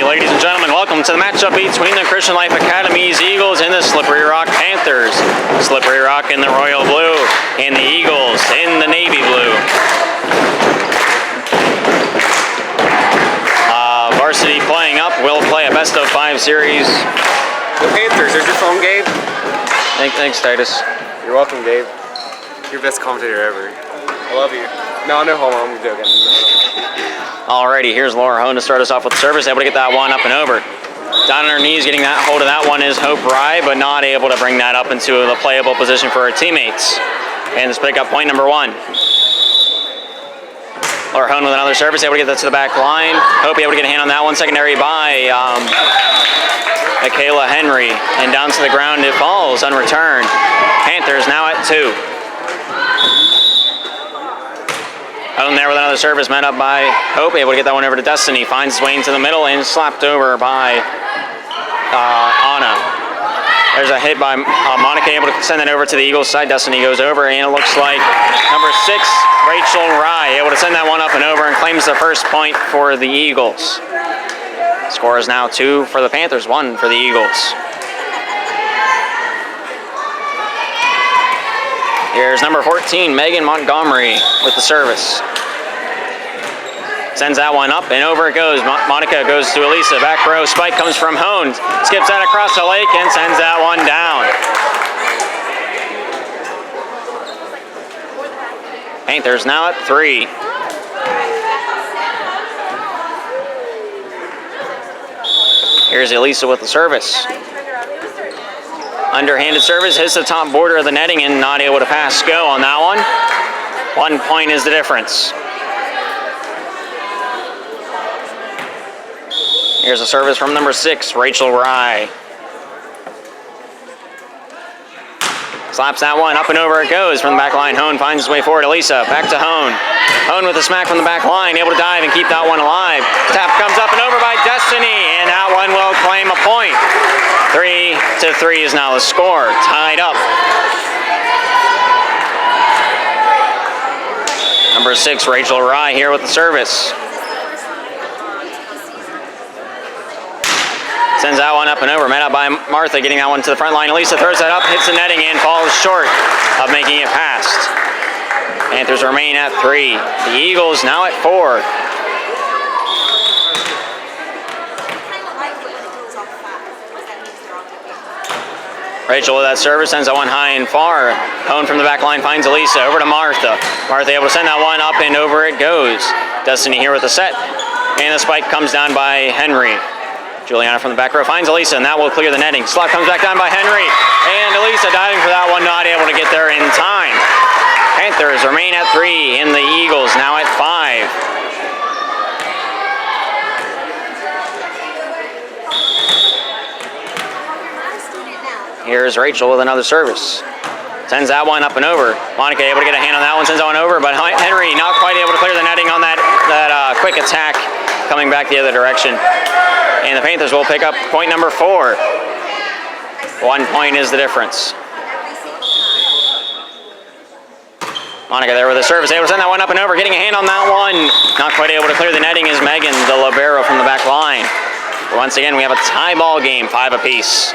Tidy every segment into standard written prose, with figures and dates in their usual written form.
ladies and gentlemen. Welcome to the matchup between the Christian Life Academy's Eagles and the Slippery Rock Panthers. Slippery Rock in the royal blue and the Eagles in the navy blue. Varsity playing up. We'll play a best-of-5 series. The Panthers, there's your phone, Gabe. Thanks, Titus. You're welcome, Gabe. You're best commentator ever. I love you. No homo, I'm joking. Alrighty, here's Laura Hone to start us off with the service, able to get that one up and over. Down on her knees, getting that hold of that one is Hope Rye, but not able to bring that up into the playable position for her teammates. And let's pick up point number 1. Laura Hone with another service, able to get that to the back line. Hope able to get a hand on that one, secondary by Michaela Henry. And down to the ground it falls, unreturned. Panthers now at 2. Hone there with another service, met up by Hope, able to get that one over to Destiny. Finds his way into the middle and slapped over by Anna. There's a hit by Monica, able to send it over to the Eagles side. Destiny goes over, and it looks like number 6, Rachel Rye, able to send that one up and over and claims the first point for the Eagles. Score is now 2 for the Panthers, 1 for the Eagles. Here's number 14, Megan Montgomery with the service. Sends that one up and over it goes. Monica goes to Elisa. Back row spike comes from Hone. Skips that across the lake and sends that one down. Panthers now at 3. Here's Elisa with the service. Underhanded service, hits the top border of the netting and not able to pass go on that one. 1 point is the difference. Here's a service from number 6, Rachel Rye. Slaps that one, up and over it goes from the back line. Hone finds his way forward. Elisa, back to Hone. Hone with a smack from the back line, able to dive and keep that one alive. Tap comes up and over by Destiny, and that one will claim a point. 3-3 is now the score, tied up. Number 6, Rachel Rye here with the service. Sends that one up and over, met up by Martha, getting that one to the front line. Elisa throws that up, hits the netting, and falls short of making it past. Panthers remain at 3. The Eagles now at 4. Rachel with that service sends that one high and far. Hone from the back line finds Elisa, over to Martha. Martha able to send that one up and over it goes. Destiny here with the set. And the spike comes down by Henry. Juliana from the back row finds Elisa, and that will clear the netting. Slap comes back down by Henry, and Elisa diving for that one, not able to get there in time. Panthers remain at 3, and the Eagles now at 5. Here's Rachel with another service. Sends that one up and over. Monica able to get a hand on that one, sends that one over, but Henry not quite able to clear the netting on that quick attack coming back the other direction. And the Panthers will pick up point number 4. 1 point is the difference. Monica there with a service, able to send that one up and over, getting a hand on that one. Not quite able to clear the netting is Megan, the libero from the back line. But once again, we have a tie ball game, 5 apiece.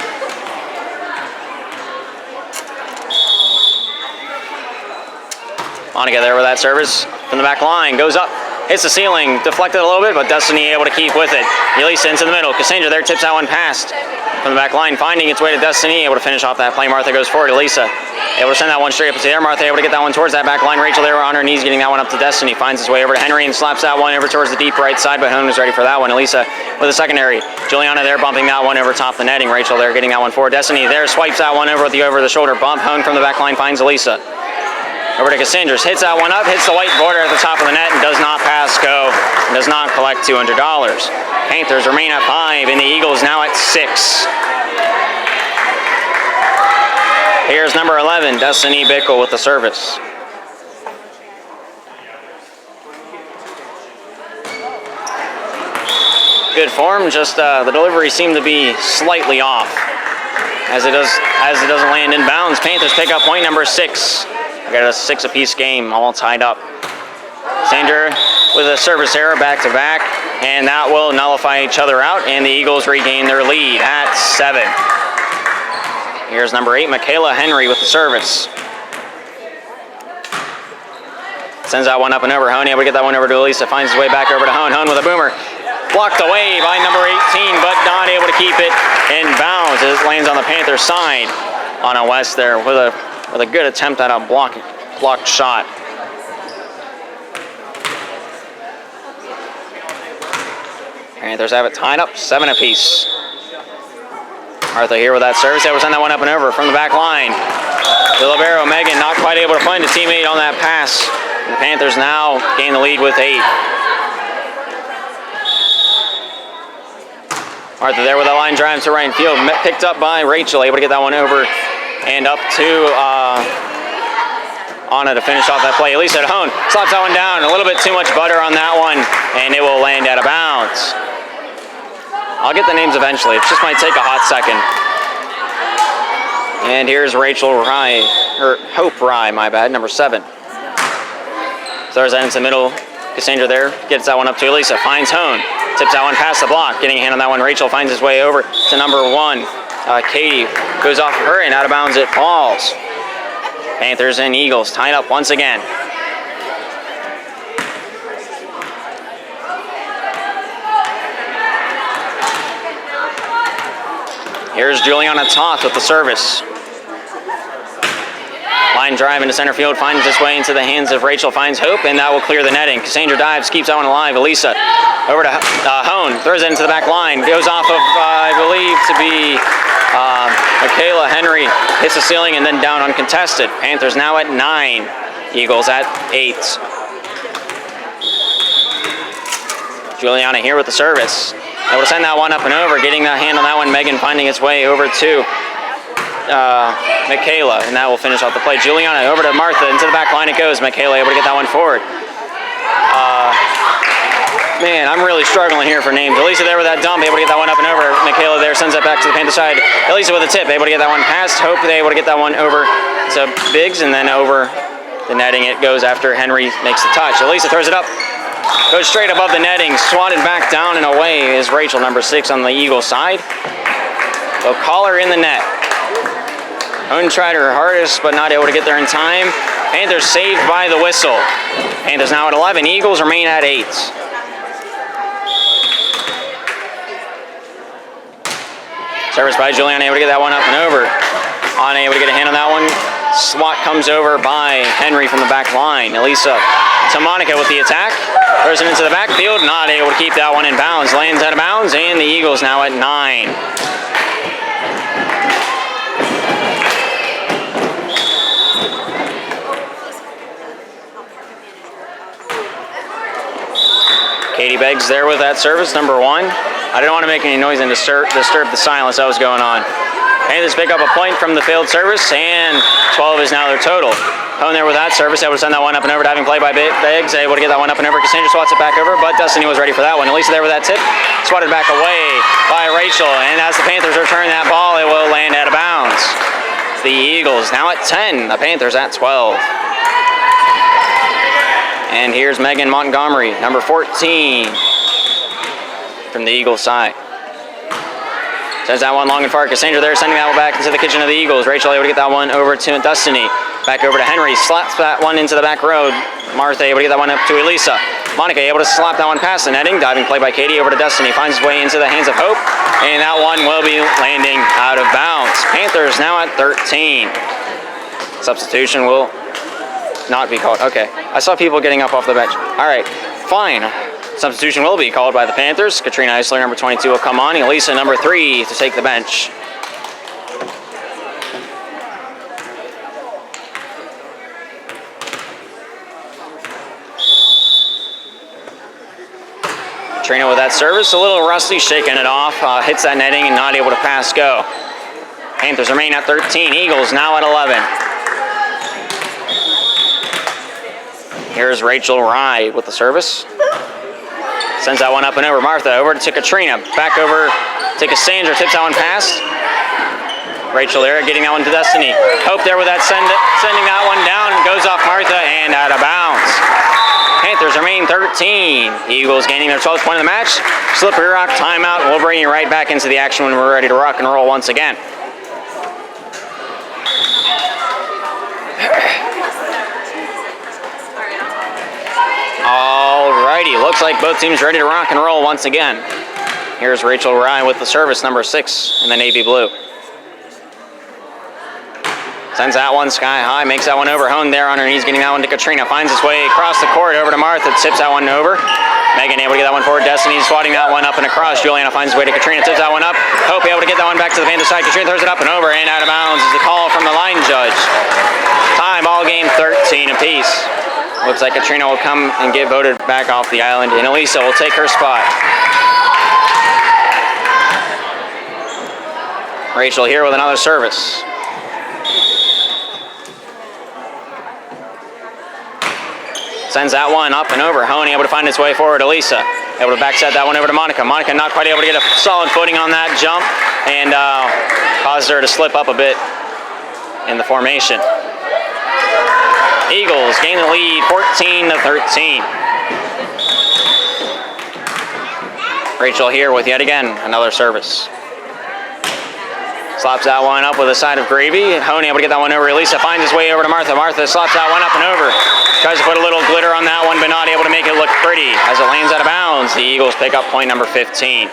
Monica there with that service from the back line, goes up. Hits the ceiling, deflected a little bit, but Destiny able to keep with it. Elisa into the middle. Cassandra there tips that one past from the back line, finding its way to Destiny, able to finish off that play. Martha goes forward. Elisa able to send that one straight up to there. Martha able to get that one towards that back line. Rachel there on her knees, getting that one up to Destiny. Finds his way over to Henry and slaps that one over towards the deep right side, but Hone was ready for that one. Elisa with a secondary. Juliana there bumping that one over top the netting. Rachel there getting that one forward. Destiny there swipes that one over with the over-the-shoulder bump. Hone from the back line finds Elisa. Over to Cassandra, hits that one up, hits the white border at the top of the net, and does not pass go, and does not collect $200. Panthers remain at 5, and the Eagles now at 6. Here's number 11, Destiny Bickle with the service. Good form, just the delivery seemed to be slightly off. As it doesn't land in bounds, Panthers pick up point number 6. We got a 6 apiece game, all tied up. Cassandra with a service error back to back, and that will nullify each other out, and the Eagles regain their lead at 7. Here's number 8, Michaela Henry with the service. Sends that one up and over. Hone able to get that one over to Elisa. Finds his way back over to Hone. Hone with a boomer. Blocked away by number 18, but not able to keep it in bounds as it lands on the Panthers side. On a West there with a good attempt at a blocked shot. Panthers have it tied up, 7 apiece. Martha here with that service. Able to send that one up and over from the back line. The libero, Megan, not quite able to find a teammate on that pass. The Panthers now gain the lead with 8. Martha there with a line drive to right field. Picked up by Rachel, able to get that one over and up to Anna to finish off that play. Elisa at Hone slaps that one down. A little bit too much butter on that one, and it will land out of bounds. I'll get the names eventually. It just might take a hot second. And here's Rachel Rye, or Hope Rye, my bad, number 7. Throws that into the middle. Cassandra there gets that one up to Elisa. Finds Hone. Tips that one past the block. Getting a hand on that one. Rachel finds his way over to number 1. Katie goes off of her and out of bounds it falls. Panthers and Eagles tied up once again. Here's Juliana Toth with the service. Line drive into center field, finds its way into the hands of Rachel, finds Hope, and that will clear the netting. Cassandra dives, keeps that one alive. Elisa over to Hone, throws it into the back line, goes off of, I believe, to be Michaela Henry, hits the ceiling and then down uncontested. Panthers now at 9, Eagles at 8. Juliana here with the service. Able to send that one up and over, getting the hand on that one. Megan finding its way over to Michaela, and that will finish off the play. Juliana over to Martha, into the back line it goes. Michaela able to get that one forward. Man, I'm really struggling here for names. Elisa there with that dump, able to get that one up and over. Michaela there sends that back to the Panther side. Elisa with a tip, able to get that one past. Hope they able to get that one over to Biggs, and then over the netting it goes after Henry makes the touch. Elisa throws it up. Goes straight above the netting, swatted back down and away is Rachel, number 6 on the Eagle side. They'll call her in the net. Hone tried her hardest, but not able to get there in time. Panthers saved by the whistle. Panthers now at 11, Eagles remain at 8. Service by Juliana, able to get that one up and over. Unable to get a hand on that one. Swat comes over by Henry from the back line. Elisa to Monica with the attack. Throws it into the backfield, not able to keep that one in bounds. Lands out of bounds, and the Eagles now at 9. Katie Beggs there with that service, number 1. I didn't want to make any noise and disturb the silence that was going on. Panthers pick up a point from the failed service, and 12 is now their total. Hone there with that service, able to send that one up and over, diving play by Beggs, able to get that one up and over. Cassandra swats it back over, but Destiny was ready for that one. Elisa there with that tip, swatted back away by Rachel, and as the Panthers return that ball, it will land out of bounds. The Eagles now at 10, the Panthers at 12. And here's Megan Montgomery, number 14, from the Eagles side. Sends that one long and far. Cassandra there, sending that one back into the kitchen of the Eagles. Rachel able to get that one over to Destiny. Back over to Henry, slaps that one into the back road. Martha able to get that one up to Elisa. Monica able to slap that one past the netting. Diving play by Katie over to Destiny. Finds his way into the hands of Hope. And that one will be landing out of bounds. Panthers now at 13. Substitution will not be called. Okay, I saw people getting up off the bench. All right, fine. Substitution will be called by the Panthers. Katrina Eisler, number 22, will come on. Elisa, number 3, to take the bench. Katrina with that service, a little rusty, shaking it off. Hits that netting and not able to pass go. Panthers remain at 13. Eagles now at 11. Here's Rachel Rye with the service. Sends that one up and over. Martha over to Katrina. Back over to Cassandra. Tips that one past. Rachel there getting that one to Destiny. Hope there with that sending that one down. Goes off Martha and out of bounds. Panthers remain 13. Eagles gaining their 12th point of the match. Slippery Rock timeout. We'll bring you right back into the action when we're ready to rock and roll once again. Alrighty, looks like both teams ready to rock and roll once again. Here's Rachel Rye with the service, number 6 in the navy blue. Sends that one sky high, makes that one over. Hone there on her knees, getting that one to Katrina. Finds his way across the court over to Martha, tips that one over. Megan able to get that one forward. Destiny swatting that one up and across. Juliana finds his way to Katrina, tips that one up. Hope able to get that one back to the Panther side. Katrina throws it up and over and out of bounds is the call from the line judge. Tie ball game, 13 apiece. Looks like Katrina will come and get voted back off the island, and Elisa will take her spot. Rachel here with another service. Sends that one up and over. Honey able to find its way forward. Elisa able to backset that one over to Monica. Monica not quite able to get a solid footing on that jump and caused her to slip up a bit in the formation. Eagles gain the lead 14-13. Rachel here with yet again another service. Slaps that one up with a side of gravy. Honey able to get that one over. Elisa finds his way over to Martha. Martha slaps that one up and over. Tries to put a little glitter on that one, but not able to make it look pretty. As it lands out of bounds, the Eagles pick up point number 15.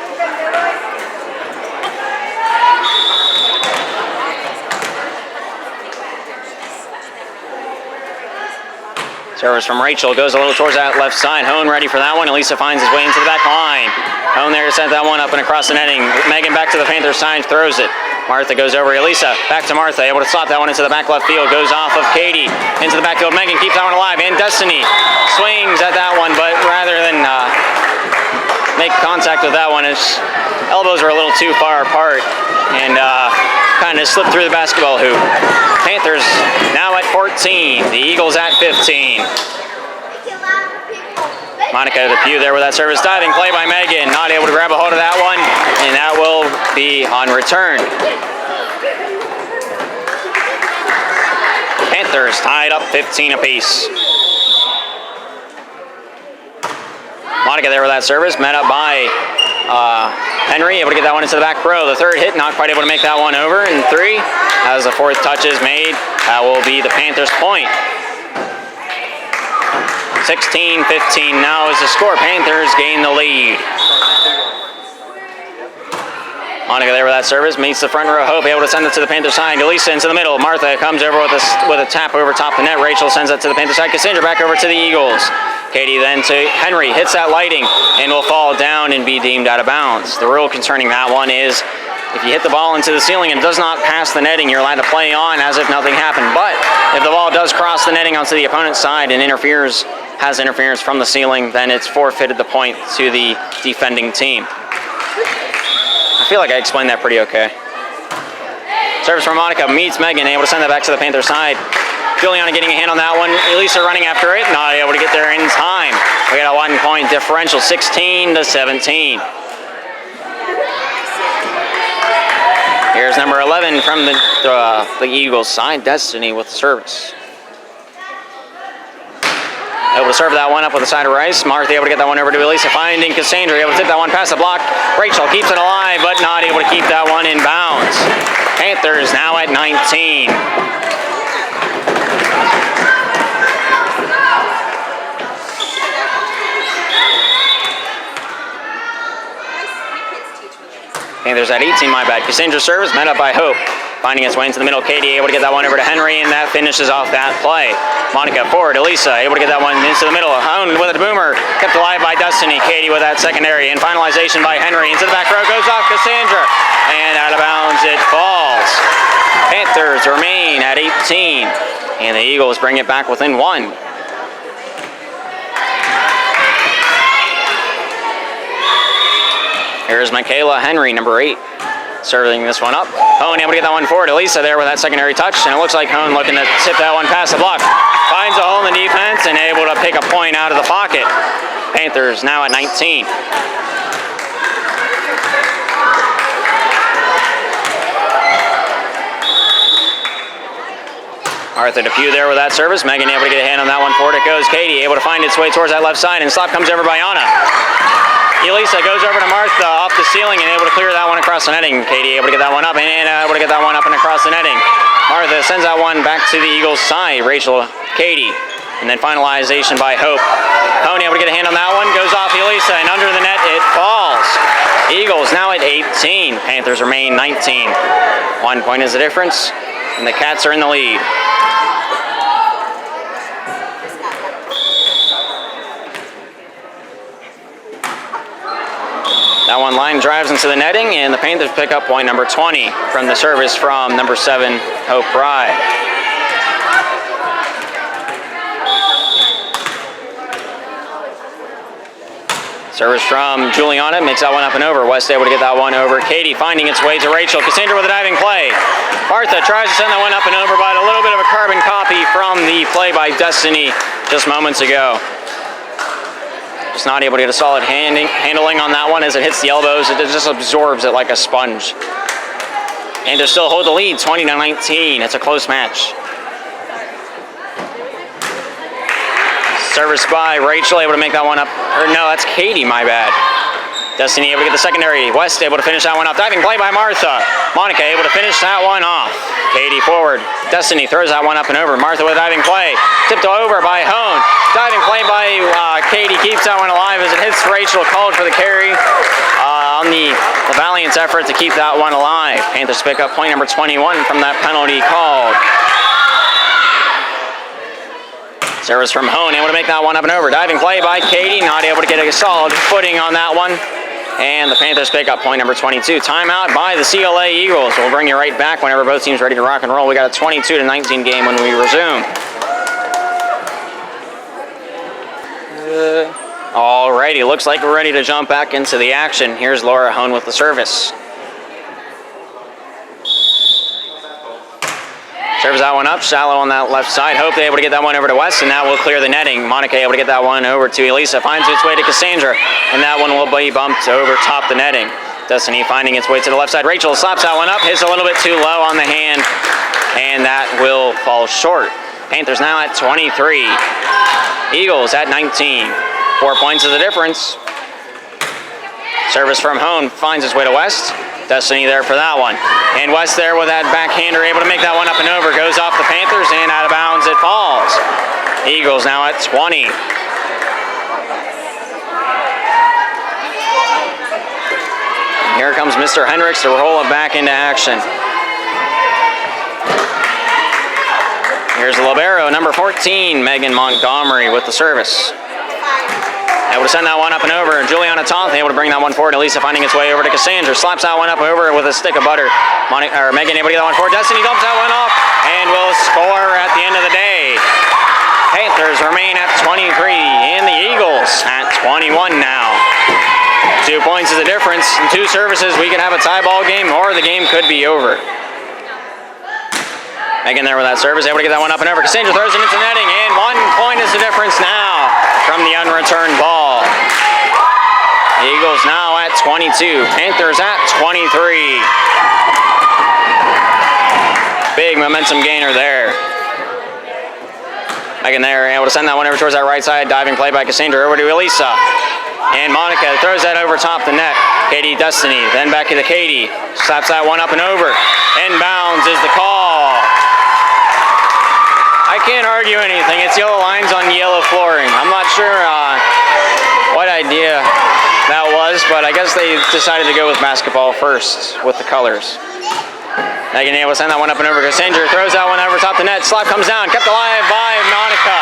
Service from Rachel goes a little towards that left side. Hone ready for that one. Elisa finds his way into the back line. Hone there to set that one up and across the netting. Megan back to the Panthers side, throws it. Martha goes over. Elisa back to Martha, able to slot that one into the back left field. Goes off of Katie into the backfield. Megan keeps that one alive, and Destiny swings at that one, but rather than make contact with that one, his elbows are a little too far apart and kind of slipped through the basketball hoop. Panthers now at 14. The Eagles at 15. Monica Depew there with that service. Diving play by Megan. Not able to grab a hold of that one, and that will be on return. Panthers tied up 15 apiece. Monica there with that service. Met up by Henry. Able to get that one into the back row. The third hit, not quite able to make that one over. And 3, as the fourth touch is made, that will be the Panthers' point. 16-15 now is the score. Panthers gain the lead. Monica there with that service, meets the front row. Hope able to send it to the Panther side. Elisa into the middle. Martha comes over with a tap over top the net. Rachel sends that to the Panther side. Cassandra back over to the Eagles. Katie then to Henry, hits that lighting and will fall down and be deemed out of bounds. The rule concerning that one is if you hit the ball into the ceiling and does not pass the netting, you're allowed to play on as if nothing happened. But if the ball does cross the netting onto the opponent's side and has interference from the ceiling, then it's forfeited the point to the defending team. I feel like I explained that pretty okay. Service from Monica meets Megan, able to send that back to the Panther side. Juliana getting a hand on that one. Elisa running after it, not able to get there in time. We got a 1-point differential, 16-17. Here's number 11 from the Eagles side, Destiny with the service. Able to serve that one up with a side of rice. Martha able to get that one over to Elisa, finding Cassandra, able to tip that one past the block. Rachel keeps it alive, but not able to keep that one in bounds. Panthers now at 19. Panthers at 18, my bad. Cassandra service, met up by Hope. Finding its way into the middle, Katie able to get that one over to Henry, and that finishes off that play. Monica forward, Elisa able to get that one into the middle. Hone with a boomer, kept alive by Destiny. Katie with that secondary, and finalization by Henry. Into the back row, goes off Cassandra, and out of bounds it falls. Panthers remain at 18, and the Eagles bring it back within 1. Here's Michaela Henry, number 8. Serving this one up. Hone able to get that one forward. Elisa there with that secondary touch, and it looks like Hone looking to tip that one past the block. Finds a hole in the defense and able to pick a point out of the pocket. Panthers now at 19. Martha Depew there with that service. Megan able to get a hand on that one. Forward it goes. Katie able to find its way towards that left side, and slap comes over by Anna. Elisa goes over to Martha off the ceiling and able to clear that one across the netting. Katie able to get that one up, and able to get that one up and across the netting. Martha sends that one back to the Eagles' side. Rachel, Katie, and then finalization by Hope. Hone able to get a hand on that one. Goes off Elisa, and under the net it falls. Eagles now at 18. Panthers remain 19. 1 point is the difference, and the Cats are in the lead. That one line drives into the netting, and the Panthers pick up point number 20 from the service from number 7, Hope Rye. Service from Juliana, makes that one up and over. West able to get that one over. Katie finding its way to Rachel. Cassandra with a diving play. Martha tries to send that one up and over, but a little bit of a carbon copy from the play by Destiny just moments ago. Just not able to get a solid handling on that one as it hits the elbows. It just absorbs it like a sponge. And they still hold the lead, 20-19. It's a close match. Service by Rachel, able to make that one up. Or no, that's Katie, my bad. Destiny able to get the secondary. West able to finish that one off. Diving play by Martha. Monica able to finish that one off. Katie forward. Destiny throws that one up and over. Martha with a diving play. Tipped over by Hone. Diving play by Katie keeps that one alive as it hits Rachel. Called for the carry on the valiant effort to keep that one alive. Panthers pick up point number 21 from that penalty called. Service from Hone, able to make that one up and over. Diving play by Katie, not able to get a solid footing on that one. And the Panthers pick up point number 22. Timeout by the CLA Eagles. We'll bring you right back whenever both teams are ready to rock and roll. We got a 22-19 game when we resume. Alrighty, looks like we're ready to jump back into the action. Here's Laura Hone with the service. Serves that one up, shallow on that left side. Hope they're able to get that one over to West, and that will clear the netting. Monica able to get that one over to Elisa. Finds its way to Cassandra, and that one will be bumped over top the netting. Destiny finding its way to the left side. Rachel slaps that one up, hits a little bit too low on the hand, and that will fall short. Panthers now at 23. Eagles at 19. 4 points is the difference. Service from Hone finds its way to West. Destiny there for that one. And West there with that backhander, able to make that one up and over. Goes off the Panthers, and out of bounds it falls. Eagles now at 20. Here comes Mr. Hendricks to roll it back into action. Here's the libero, number 14, Megan Montgomery with the service. Able to send that one up and over. Juliana Toth able to bring that one forward. Elisa finding its way over to Cassandra. Slaps that one up over with a stick of butter. Megan able to get that one forward. Destiny dumps that one off and will score at the end of the day. Panthers remain at 23 and the Eagles at 21 now. 2 points is the difference. In 2 services, we could have a tie ball game or the game could be over. Megan there with that service, able to get that one up and over. Cassandra throws it into netting, and 1 point is the difference now from the unreturned ball. Eagles now at 22, Panthers at 23. Big momentum gainer there. Megan there, able to send that one over towards that right side. Diving play by Cassandra over to Elisa. And Monica throws that over top the net. Katie, Destiny, then back to Katie. Slaps that one up and over. Inbounds is the call. I can't argue anything. It's yellow lines on yellow flooring. I'm not sure what idea that was, but I guess they decided to go with basketball first with the colors. Megan able to send that one up and over. Cassandra throws that one over top the net. Slap comes down, kept alive by Monica.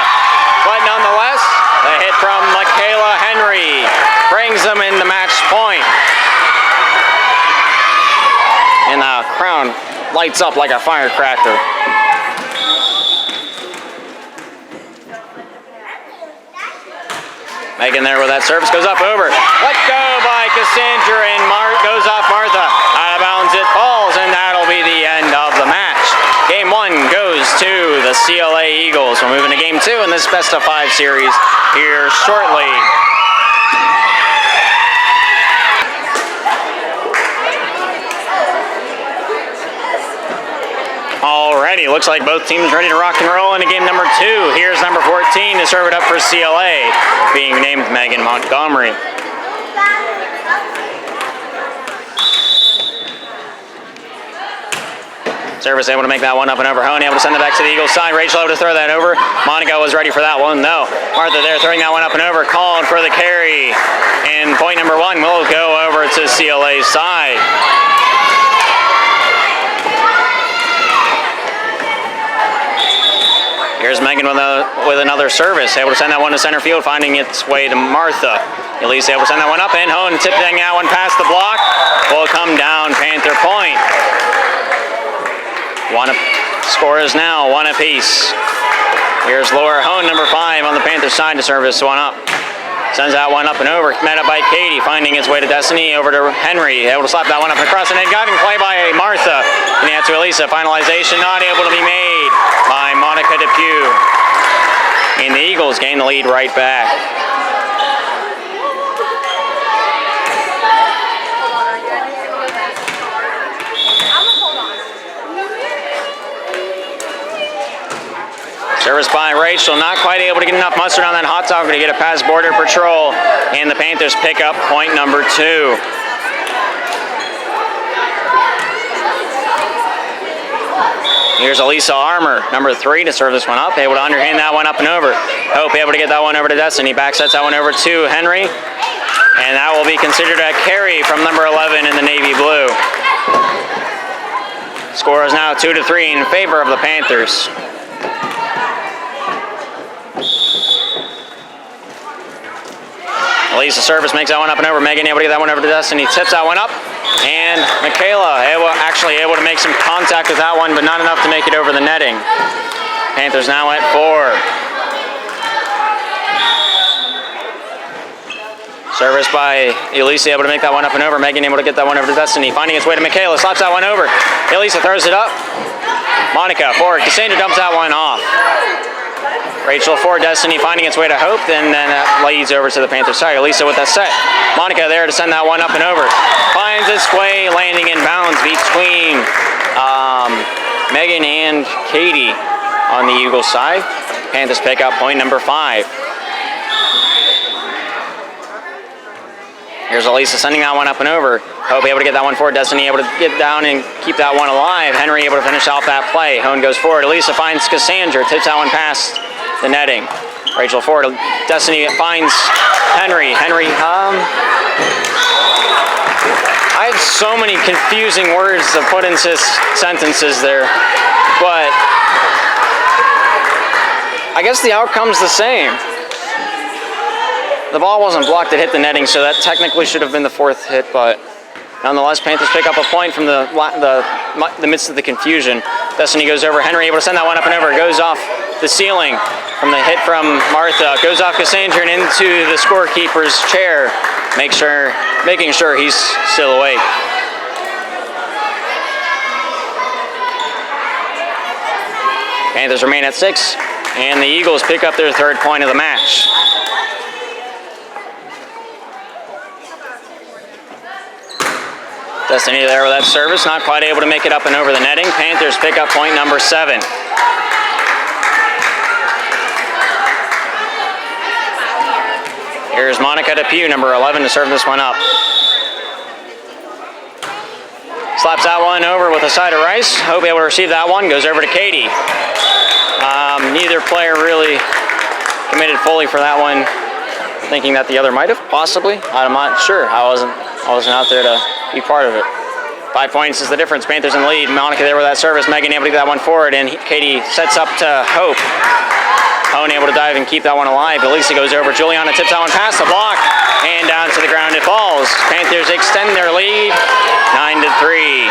But nonetheless, the hit from Michaela Henry brings them in the match point. And the crowd lights up like a firecracker. Megan there with that service, goes up over. Let go by Cassandra, and goes off Martha. Out of bounds it falls, and that'll be the end of the match. Game 1 goes to the CLA Eagles. We're moving to Game 2 in this best of 5 series here shortly. All Alrighty, looks like both teams ready to rock and roll into game number 2. Here's number 14 to serve it up for CLA, being named Megan Montgomery. Service able to make that one up and over. Hone able to send it back to the Eagles side. Rachel able to throw that over. Monica was ready for that one. No. Martha there throwing that one up and over. Called for the carry. And point number 1 will go over to CLA's side. Here's Megan with another service. Able to send that one to center field, finding its way to Martha. Elise able to send that one up, and Hone tipping that one past the block. Will come down, Panther point. Score is now 1 apiece. Here's Laura Hone, number 5 on the Panthers side to serve this one up. Sends that one up and over, met up by Katie, finding its way to Destiny, over to Henry. Able to slap that one up and across, and it got in play by Martha. And that's to Elisa. Finalization not able to be made by Monica Depew. And the Eagles gain the lead right back. Service by Rachel, not quite able to get enough mustard on that hot dog to get it past border patrol, and the Panthers pick up point number 2. Here's Elisa Armour, number 3, to serve this one up, able to underhand that one up and over. Hope able to get that one over to Destiny, back sets that one over to Henry, and that will be considered a carry from number 11 in the navy blue. Score is now 2-3 in favor of the Panthers. Elisa service makes that one up and over. Megan able to get that one over to Destiny. Tips that one up. And Michaela actually able to make some contact with that one, but not enough to make it over the netting. Panthers now at 4. Service by Elisa able to make that one up and over. Megan able to get that one over to Destiny. Finding its way to Michaela. Slaps that one over. Elisa throws it up. Monica forward. Cassandra dumps that one off. Rachel for Destiny, finding its way to Hope, and then that leads over to the Panthers side. Elisa with that set. Monica there to send that one up and over. Finds its way, landing in bounds between Megan and Katie on the Eagles side. Panthers pick up point number 5. Here's Elisa sending that one up and over. Hope able to get that one forward. Destiny able to get down and keep that one alive. Henry able to finish off that play. Hone goes forward. Elisa finds Cassandra. Tips that one past the netting. Rachel forward. Destiny finds Henry. I have so many confusing words to put into sentences there, but I guess the outcome's the same. The ball wasn't blocked, it hit the netting, so that technically should have been the 4th hit, but nonetheless, Panthers pick up a point from the midst of the confusion. Destiny goes over. Henry able to send that one up and over. Goes off the ceiling from the hit from Martha. Goes off Cassandra and into the scorekeeper's chair, making sure he's still awake. Panthers remain at 6, and the Eagles pick up their 3rd point of the match. Destiny there with that service, not quite able to make it up and over the netting. Panthers pick up point number 7. Here's Monica Depew, number 11, to serve this one up. Slaps that one over with a side of rice. Hope able to receive that one. Goes over to Katie. Neither player really committed fully for that one, thinking that the other might have, possibly. I'm not sure. I wasn't out there to be part of it. 5 points is the difference. Panthers in the lead. Monica there with that service. Megan able to get that one forward, and Katie sets up to Hope. Hone able to dive and keep that one alive. Elisa goes over. Juliana tips that one past the block, and down to the ground it falls. Panthers extend their lead, 9-3.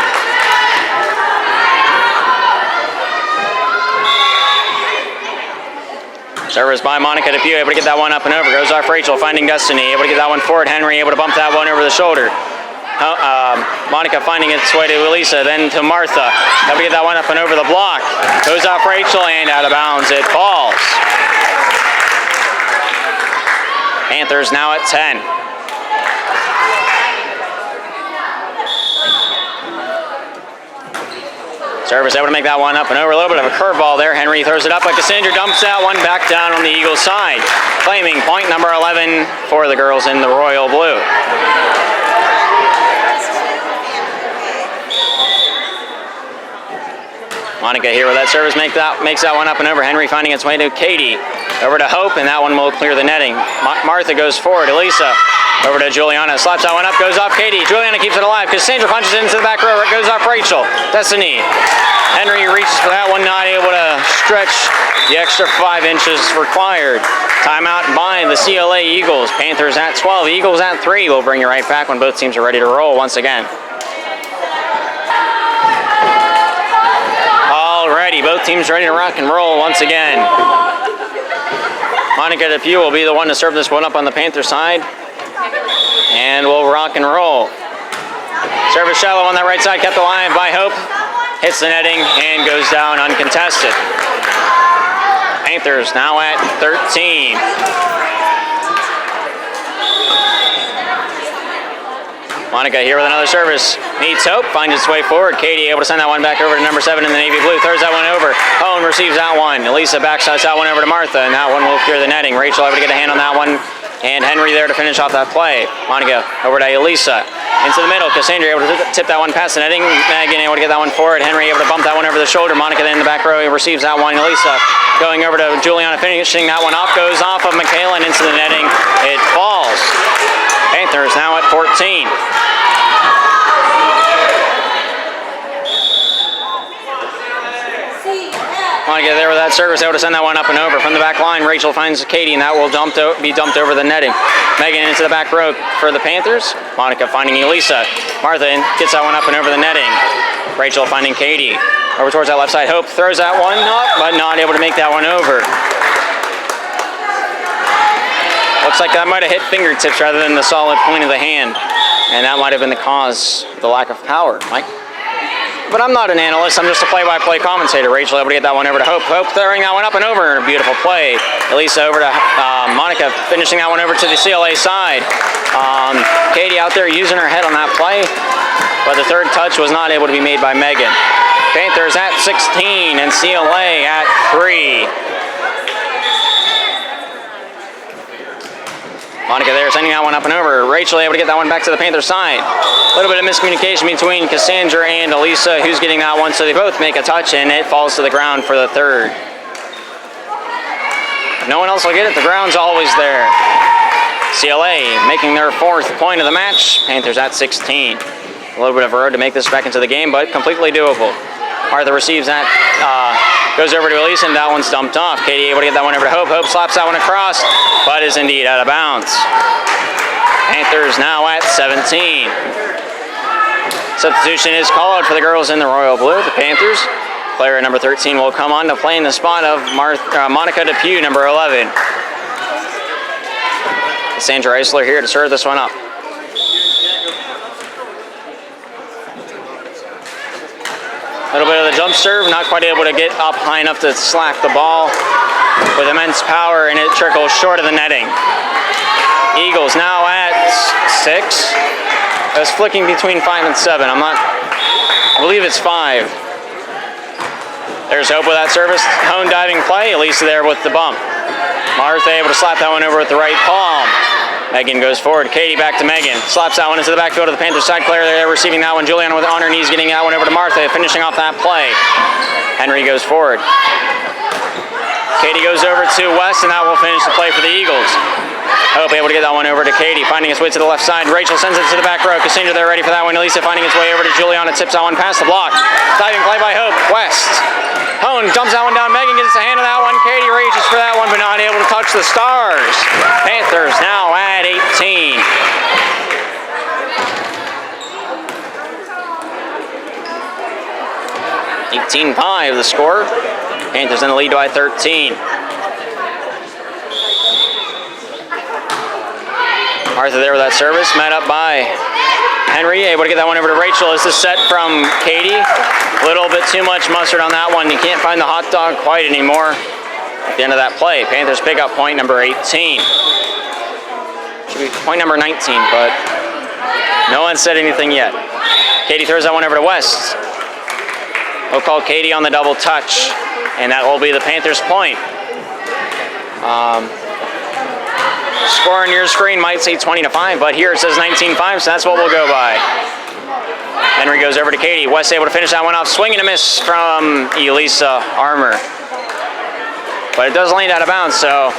Service by Monica Depew, able to get that one up and over. Goes off Rachel, finding Destiny. Able to get that one forward. Henry able to bump that one over the shoulder. Monica finding its way to Elisa, then to Martha. Able to get that one up and over the block. Goes off Rachel and out of bounds. It falls. Panthers now at 10. Service able to make that one up and over. A little bit of a curveball there. Henry throws it up, but Cassandra dumps that one back down on the Eagles side. Claiming point number 11 for the girls in the royal blue. Monica here with that service makes that one up and over. Henry finding its way to Katie. Over to Hope, and that one will clear the netting. Martha goes forward. Elisa over to Juliana. Slaps that one up, goes off Katie. Juliana keeps it alive. Cassandra punches it into the back row. It goes off Rachel. Destiny. Henry reaches for that one, not able to stretch the extra 5 inches required. Timeout by the CLA Eagles. Panthers at 12, Eagles at 3. We'll bring you right back when both teams are ready to roll once again. Alrighty, both teams ready to rock and roll once again. Monica DePew will be the one to serve this one up on the Panther side. And we'll rock and roll. Service shallow on that right side, kept alive by Hope. Hits the netting and goes down uncontested. Panthers now at 13. Monica here with another service. Meets Hope, finds its way forward. Katie able to send that one back over to number 7 in the navy blue. Throws that one over. Owen receives that one. Elisa backsides that one over to Martha, and that one will clear the netting. Rachel able to get a hand on that one. And Henry there to finish off that play. Monica over to Elisa. Into the middle. Cassandra able to tip that one past the netting. Megan able to get that one forward. Henry able to bump that one over the shoulder. Monica then in the back row receives that one. Elisa going over to Juliana, finishing that one off. Goes off of Michaela and into the netting. It falls. Panthers now at 14. Monica there with that service, able to send that one up and over. From the back line, Rachel finds Katie, and that will be dumped over the netting. Megan into the back row for the Panthers. Monica finding Elisa. Martha gets that one up and over the netting. Rachel finding Katie. Over towards that left side. Hope throws that one up, but not able to make that one over. Looks like that might have hit fingertips rather than the solid point of the hand. And that might have been the cause of the lack of power. Mike? But I'm not an analyst, I'm just a play-by-play commentator. Rachel able to get that one over to Hope. Hope throwing that one up and over in a beautiful play. Elisa over to Monica, finishing that one over to the CLA side. Katie out there using her head on that play, but the third touch was not able to be made by Megan. Panthers at 16 and CLA at 3. Monica there sending that one up and over. Rachel able to get that one back to the Panther side. A little bit of miscommunication between Cassandra and Elisa, who's getting that one, so they both make a touch and it falls to the ground for the third. No one else will get it, the ground's always there. CLA making their 4th point of the match. Panthers at 16. A little bit of a road to make this back into the game, but completely doable. Martha receives that, goes over to Elisa, and that one's dumped off. Katie able to get that one over to Hope. Hope slaps that one across, but is indeed out of bounds. Panthers now at 17. Substitution is called for the girls in the royal blue, the Panthers. Player number 13 will come on to play in the spot of Monica DePew, number 11. Sandra Eisler here to serve this one up. A little bit of the jump serve, not quite able to get up high enough to slack the ball with immense power, and it trickles short of the netting. Eagles now at 6. I was flicking between 5 and 7. I believe it's 5. There's Hope with that service. Hone diving play. Elisa there with the bump. Martha able to slap that one over with the right palm. Megan goes forward. Katie back to Megan. Slaps that one into the backfield of the Panthers side. Claire there receiving that one. Juliana on her knees getting that one over to Martha, finishing off that play. Henry goes forward. Katie goes over to West, and that will finish the play for the Eagles. Hope able to get that one over to Katie, finding its way to the left side. Rachel sends it to the back row. Cassandra there ready for that one. Elisa finding its way over to Juliana. Tips that one past the block. Diving play by Hope. West. Hone dumps that one down. Megan gets a hand on that one. Katie reaches for that one, but not able to touch the stars. Panthers now at 18. (18-5) the score. Panthers in the lead by 13. Martha there with that service, met up by Henry, able to get that one over to Rachel. This is set from Katie. A little bit too much mustard on that one. You can't find the hot dog quite anymore at the end of that play. Panthers pick up point number 18. Should be point number 19, but no one said anything yet. Katie throws that one over to West. He'll call Katie on the double touch, and that will be the Panthers' point. Score on your screen might say 20-5, but here it says 19-5, so that's what we'll go by. Henry goes over to Katie. West able to finish that one off. Swing and a miss from Elisa Armour. But it does land out of bounds, so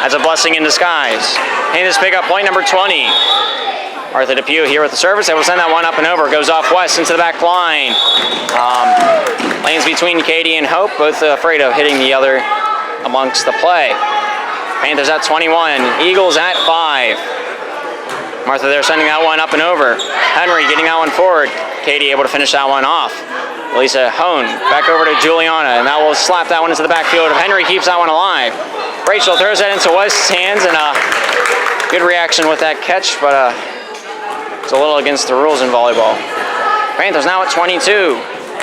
that's a blessing in disguise. Panthers pick up point number 20. Martha Depew here with the service. They will send that one up and over. Goes off West into the back line. Lands between Katie and Hope, both afraid of hitting the other amongst the play. Panthers at 21. Eagles at 5. Martha there sending that one up and over. Henry getting that one forward. Katie able to finish that one off. Lisa Hone back over to Juliana, and that will slap that one into the backfield. If Henry keeps that one alive. Rachel throws that into West's hands, and good reaction with that catch, but it's a little against the rules in volleyball. Panthers now at 22.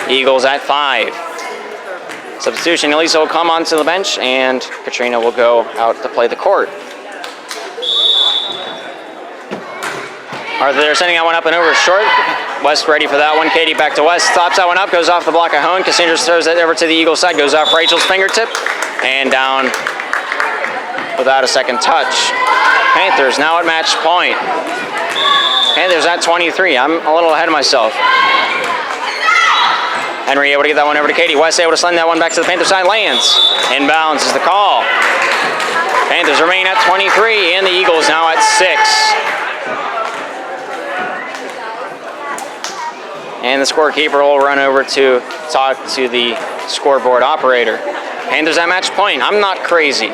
Eagles at 5. Substitution, Elisa will come onto the bench, and Katrina will go out to play the court. Arthur, they're sending that one up and over short. West ready for that one. Katie back to West. Stops that one up, goes off the block of Hone. Cassandra throws it over to the Eagle side, goes off Rachel's fingertip, and down without a second touch. Panthers now at match point. Panthers at 23. I'm a little ahead of myself. Henry able to get that one over to Katie. West able to send that one back to the Panther side. Lands. Inbounds is the call. Panthers remain at 23, and the Eagles now at 6. And the scorekeeper will run over to talk to the scoreboard operator. Panthers at match point. I'm not crazy.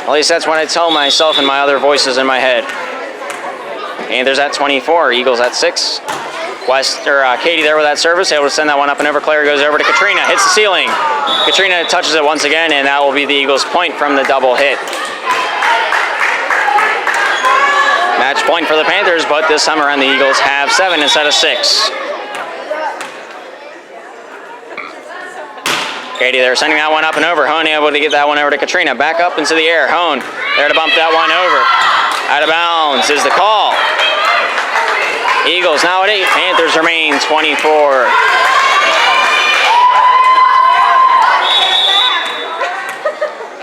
At least that's what I tell myself and my other voices in my head. Panthers at 24. Eagles at 6. Katie there with that service, able to send that one up and over. Claire goes over to Katrina, hits the ceiling. Katrina touches it once again, and that will be the Eagles' point from the double hit. Match point for the Panthers, but this time around the Eagles have 7 instead of 6. Katie there sending that one up and over. Hone able to get that one over to Katrina. Back up into the air. Hone there to bump that one over. Out of bounds is the call. Eagles now at 8. Panthers remain 24.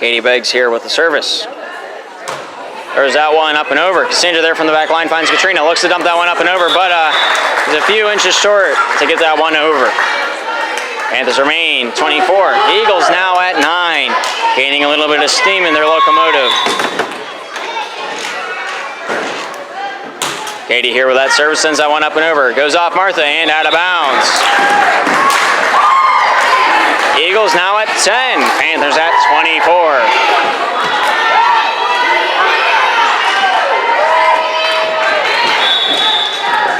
Katie Beggs here with the service. There's that one up and over. Cassandra there from the back line finds Katrina. Looks to dump that one up and over, but is a few inches short to get that one over. Panthers remain 24. Eagles now at 9. Gaining a little bit of steam in their locomotive. Katie here with that service, sends that one up and over. Goes off Martha and out of bounds. Eagles now at 10. Panthers at 24.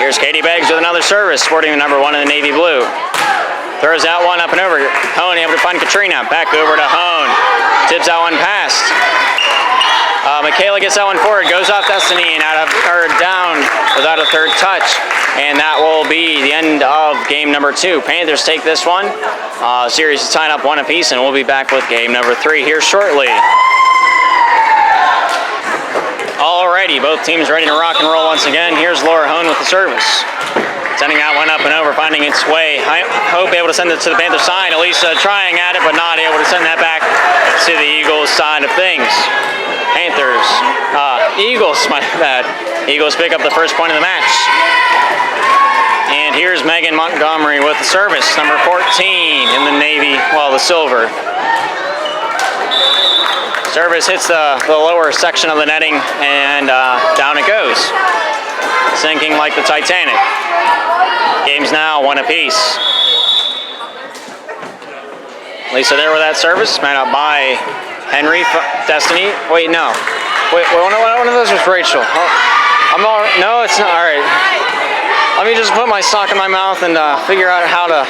Here's Katie Beggs with another service, sporting the number 1 in the navy blue. Throws that one up and over. Hone able to find Katrina. Back over to Hone. Tips that one past. Michaela gets that one forward, goes off Destiny and down without a third touch. And that will be the end of game number 2. Panthers take this one. Series is tied up 1 apiece, and we'll be back with game number 3 here shortly. Alrighty, both teams ready to rock and roll once again. Here's Laura Hone with the service. Sending that one up and over, finding its way. Hope able to send it to the Panther side. Elisa trying at it, but not able to send that back to the Eagles side of things. Eagles, my bad. Eagles pick up the first point of the match. And here's Megan Montgomery with the service, number 14 in the navy, well, the silver. Service hits the lower section of the netting, and down it goes. Sinking like the Titanic. Game's now 1 apiece. Lisa there with that service, man up by Henry, Destiny. Wait, no. Wait, one of those was Rachel. Oh, no, it's not. All right. Let me just put my sock in my mouth and figure out how to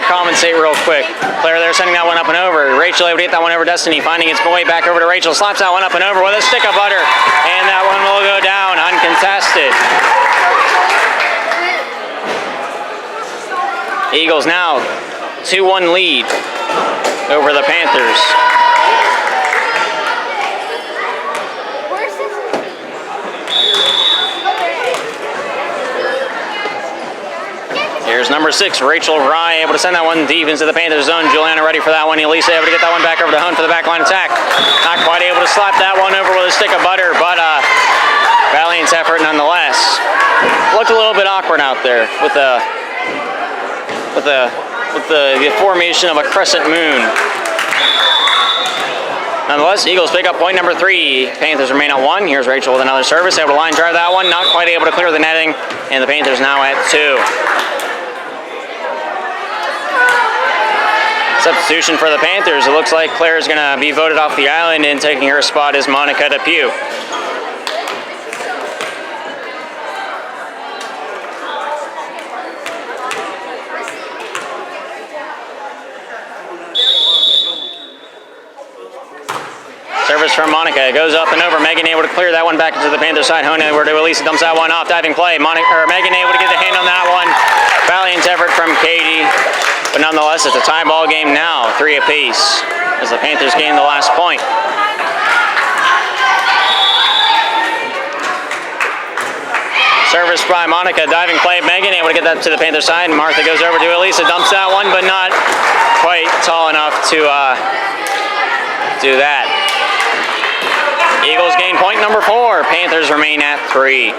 compensate real quick. Claire there sending that one up and over. Rachel able to get that one over Destiny, finding its way back over to Rachel. Slaps that one up and over with a stick of butter, and that one will go down uncontested. Eagles now 2-1 lead over the Panthers. Here's Here's number 6, Rachel Rye, able to send that one deep into the Panthers zone. Juliana ready for that one. Elisa able to get that one back over to Hone for the backline attack. Not quite able to slap that one over with a stick of butter, but valiant effort nonetheless. Looked a little bit awkward out there with the formation of a crescent moon. Nonetheless, Eagles pick up point number 3. Panthers remain at 1. Here's Rachel with another service. Able to line drive that one. Not quite able to clear the netting. And the Panthers now at 2. Substitution for the Panthers. It looks like Claire's going to be voted off the island, and taking her spot is Monica Depew. Service from Monica goes up and over. Megan able to clear that one back into the Panther side. Hone over to Elisa, dumps that one off. Diving play. Megan able to get the hand on that one. Valiant effort from Katie. But nonetheless, it's a tie ball game now, 3 apiece, as the Panthers gain the last point. Service by Monica, diving play. Megan able to get that to the Panther side. Martha goes over to Elisa, dumps that one, but not quite tall enough to do that. Eagles gain point number 4. Panthers remain at 3.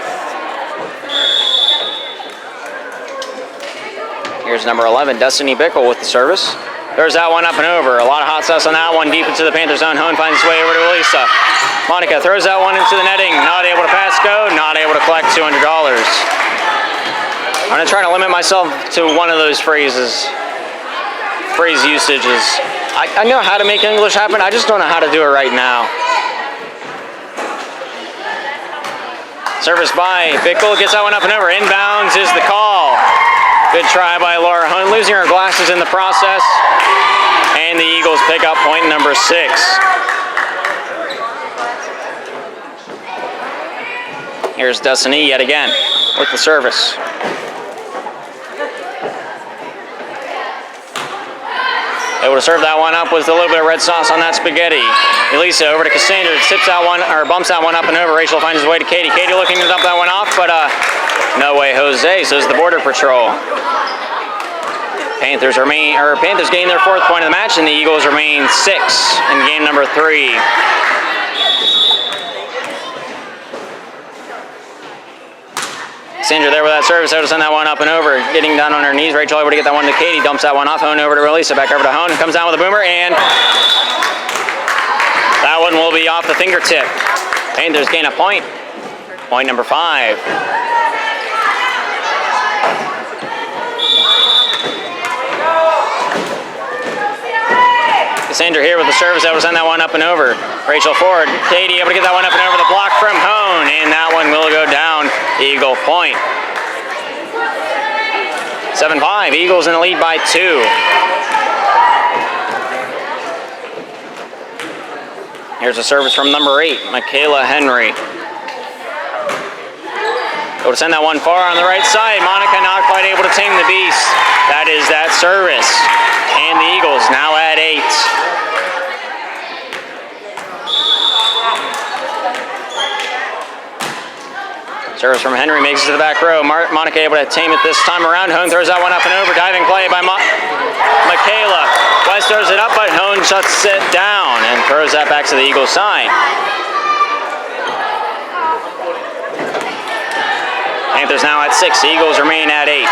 Here's number 11, Destiny Bickle with the service. There's that one up and over. A lot of hot sauce on that one, deep into the Panther zone. Hone finds his way over to Elisa. Monica throws that one into the netting. Not able to pass go, not able to collect $200. I'm going to try to limit myself to one of those phrase usages. I know how to make English happen, I just don't know how to do it right now. Service by Bickle, gets that one up and over. Inbounds is the call. Good try by Laura Hone, losing her glasses in the process. And the Eagles pick up point number 6. Here's Destiny yet again with the service. Able to serve that one up with a little bit of red sauce on that spaghetti. Elisa over to Cassandra, tips that one, or bumps that one up and over. Rachel finds his way to Katie. Katie looking to dump that one off, but no way, Jose. So is the Border Patrol. Panthers gain their 4th point of the match, and the Eagles remain 6 in game number 3. Cassandra there with that service, able to send that one up and over. Getting down on her knees, Rachel able to get that one to Katie, dumps that one off. Hone over to Elisa, back over to Hone, comes down with a boomer, and that one will be off the fingertip. Panthers gain a point. Point number 5. Cassandra here with the service, able to send that one up and over. Rachel forward, Katie able to get that one up and over. The block from Hone, and that one will go down. Eagle point. 7-5, Eagles in the lead by 2. Here's a service from number 8, Michaela Henry. Able to send that one far on the right side. Monica not quite able to tame the beast. That is that service. And the Eagles now at 8. Service from Henry makes it to the back row. Monica able to tame it this time around. Hone throws that one up and over. Diving play by Michaela. West throws it up, but Hone shuts it down and throws that back to the Eagles side. Panthers now at 6. Eagles remain at 8.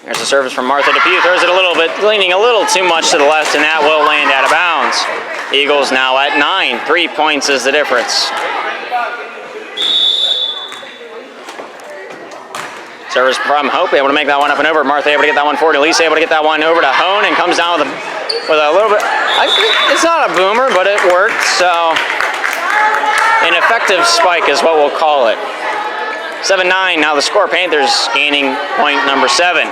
There's a service from Martha Depew. Throws it a little bit, leaning a little too much to the left, and that will land out of bounds. Eagles now at 9. 3 points is the difference. Service from Hope, able to make that one up and over. Martha able to get that one forward. Elisa able to get that one over to Hone, and comes down with a little bit. It's not a boomer, but it worked. So an effective spike is what we'll call it. 7-9. Now the score. Panthers gaining point number 7.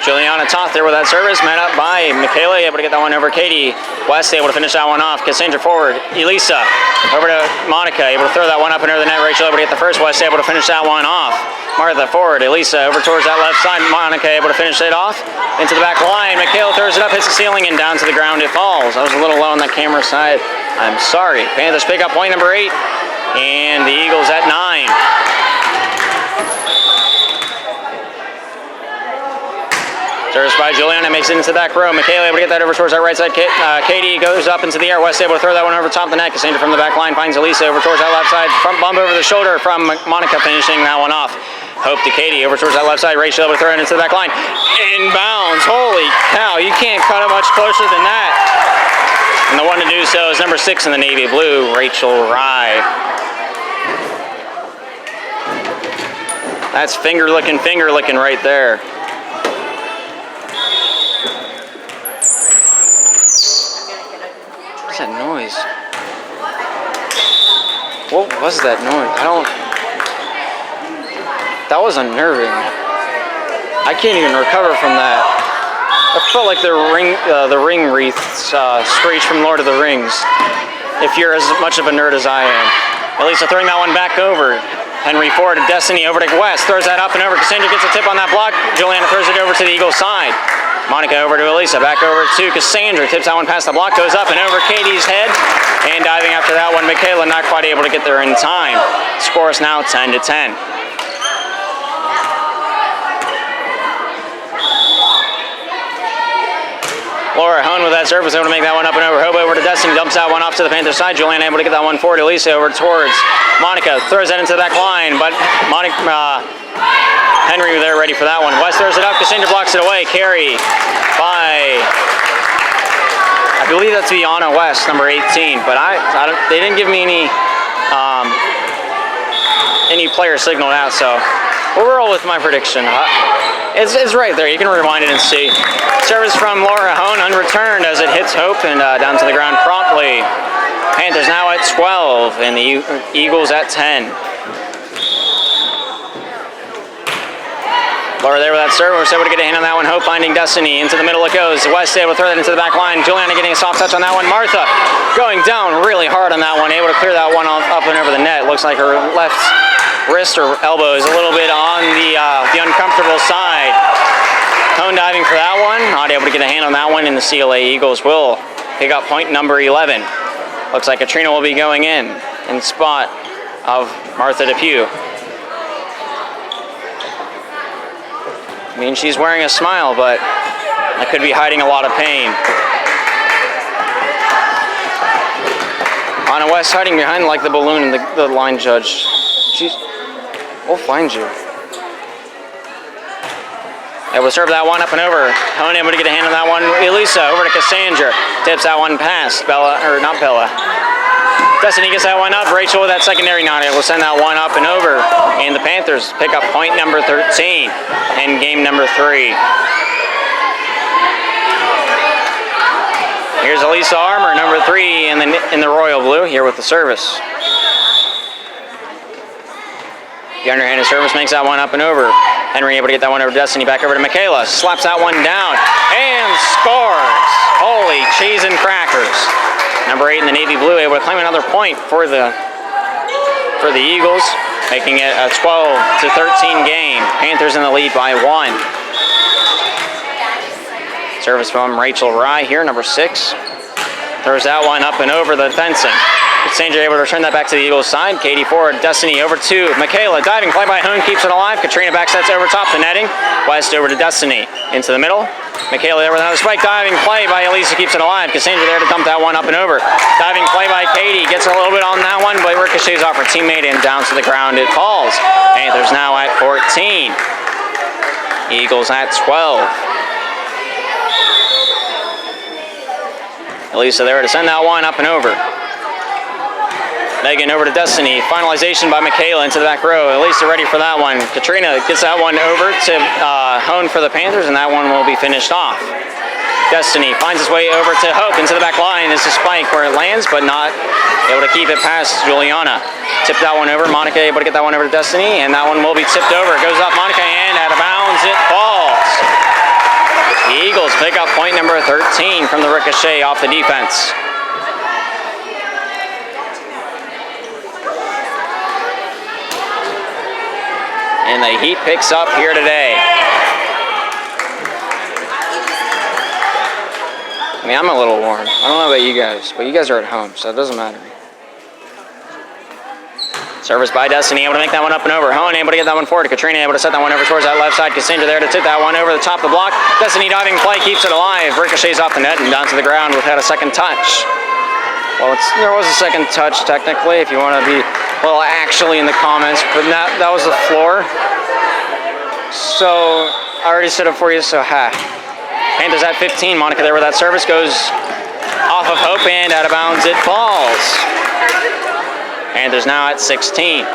Juliana Toth there with that service, met up by Michaela, able to get that one over Katie. West able to finish that one off. Cassandra forward. Elisa over to Monica, able to throw that one up and over the net. Rachel able to get the first. West able to finish that one off. Martha forward. Elisa over towards that left side. Monica able to finish it off. Into the back line. Michaela throws it up, hits the ceiling, and down to the ground it falls. I was a little low on the camera side. I'm sorry. Panthers pick up point number 8. And the Eagles at 9. Service by Juliana, makes it into the back row. Michaela able to get that over towards that right side. Katie goes up into the air. West able to throw that one over the top of the net. Cassandra from the back line finds Elisa over towards that left side. Front bump over the shoulder from Monica, finishing that one off. Hope to Katie over towards that left side. Rachel able to throw it into the back line. Inbounds. Holy cow, you can't cut it much closer than that. And the one to do so is number 6 in the navy blue, Rachel Rye. That's finger licking right there. What's that noise? What was that noise? That was unnerving. I can't even recover from that. I felt like the ring wreaths screech from Lord of the Rings. If you're as much of a nerd as I am. Elisa throwing that one back over. Henry forward to Destiny over to West. Throws that up and over. Cassandra gets a tip on that block. Juliana throws it over to the Eagles side. Monica over to Elisa, back over to Cassandra, tips that one past the block, goes up and over Katie's head, and diving after that one, Michaela not quite able to get there in time. Score is now 10-10. Laura Hone with that service, able to make that one up and over. Hope over to Destiny, dumps that one off to the Panther side. Juliana able to get that one forward. Elisa over towards Monica, throws that into the back line, but Henry there ready for that one. West throws it up, Cassandra blocks it away. Carry by, I believe that's Vianna West, number 18, but they didn't give me any player signaled out, so we'll roll with my prediction. It's right there, you can rewind it and see. Service from Laura Hone, unreturned as it hits Hope and down to the ground promptly. Panthers now at 12 and the Eagles at 10. Laura there with that serve. We're able to get a hand on that one. Hope finding Destiny. Into the middle it goes. West able to throw that into the back line. Juliana getting a soft touch on that one. Martha going down really hard on that one. Able to clear that one up and over the net. Looks like her left wrist or elbow is a little bit on the uncomfortable side. Hone diving for that one. Not able to get a hand on that one. And the CLA Eagles will pick up point number 11. Looks like Katrina will be going in spot of Martha Depew. I mean, she's wearing a smile, but that could be hiding a lot of pain. Anna West hiding behind like the balloon and the line judge. We'll find you. Able to serve that one up and over. Hone able to get a hand on that one. Elisa over to Cassandra. Tips that one past Bella, or not Bella. Destiny gets that one up. Rachel with that secondary not able to send that one up and over. And the Panthers pick up point number 13 in game number 3. Here's Elisa Armour, number 3 in the royal blue, here with the service. The underhanded service makes that one up and over. Henry able to get that one over to Destiny, back over to Michaela. Slaps that one down and scores. Holy cheese and crackers. Number 8 in the navy blue able to claim another point for the Eagles, making it a 12-13 game. Panthers in the lead by 1. Service from Rachel Rye here, number 6. Throws that one up and over the fencing. Cassandra able to return that back to the Eagles side. Katie forward, Destiny over to Michaela. Diving play by Hone keeps it alive. Katrina back sets over top the netting. West over to Destiny. Into the middle. Michaela there with another spike. Diving play by Elisa keeps it alive. Cassandra there to dump that one up and over. Diving play by Katie. Gets a little bit on that one, but ricochets off her teammate and down to the ground it falls. Panthers now at 14. Eagles at 12. Elisa there to send that one up and over. Megan over to Destiny. Finalization by Michaela into the back row. Elisa ready for that one. Katrina gets that one over to Hone for the Panthers, and that one will be finished off. Destiny finds his way over to Hope into the back line. This is spike where it lands, but not able to keep it past Juliana. Tip that one over. Monica able to get that one over to Destiny, and that one will be tipped over. It goes up Monica, and out of bounds it falls. The Eagles pick up point number 13 from the ricochet off the defense. And the heat picks up here today. I mean, I'm a little warm. I don't know about you guys, but you guys are at home, so it doesn't matter. Service by Destiny, able to make that one up and over. Hone able to get that one forward. Katrina able to set that one over towards that left side. Cassandra there to tip that one over the top of the block. Destiny diving play keeps it alive. Ricochets off the net and down to the ground without a second touch. Well, there was a second touch technically, if you want to be well actually in the comments, but that was the floor. So I already set up for you. So Panthers at 15. Monica there with that service goes off of Hope and out of bounds it falls. Panthers now at 16.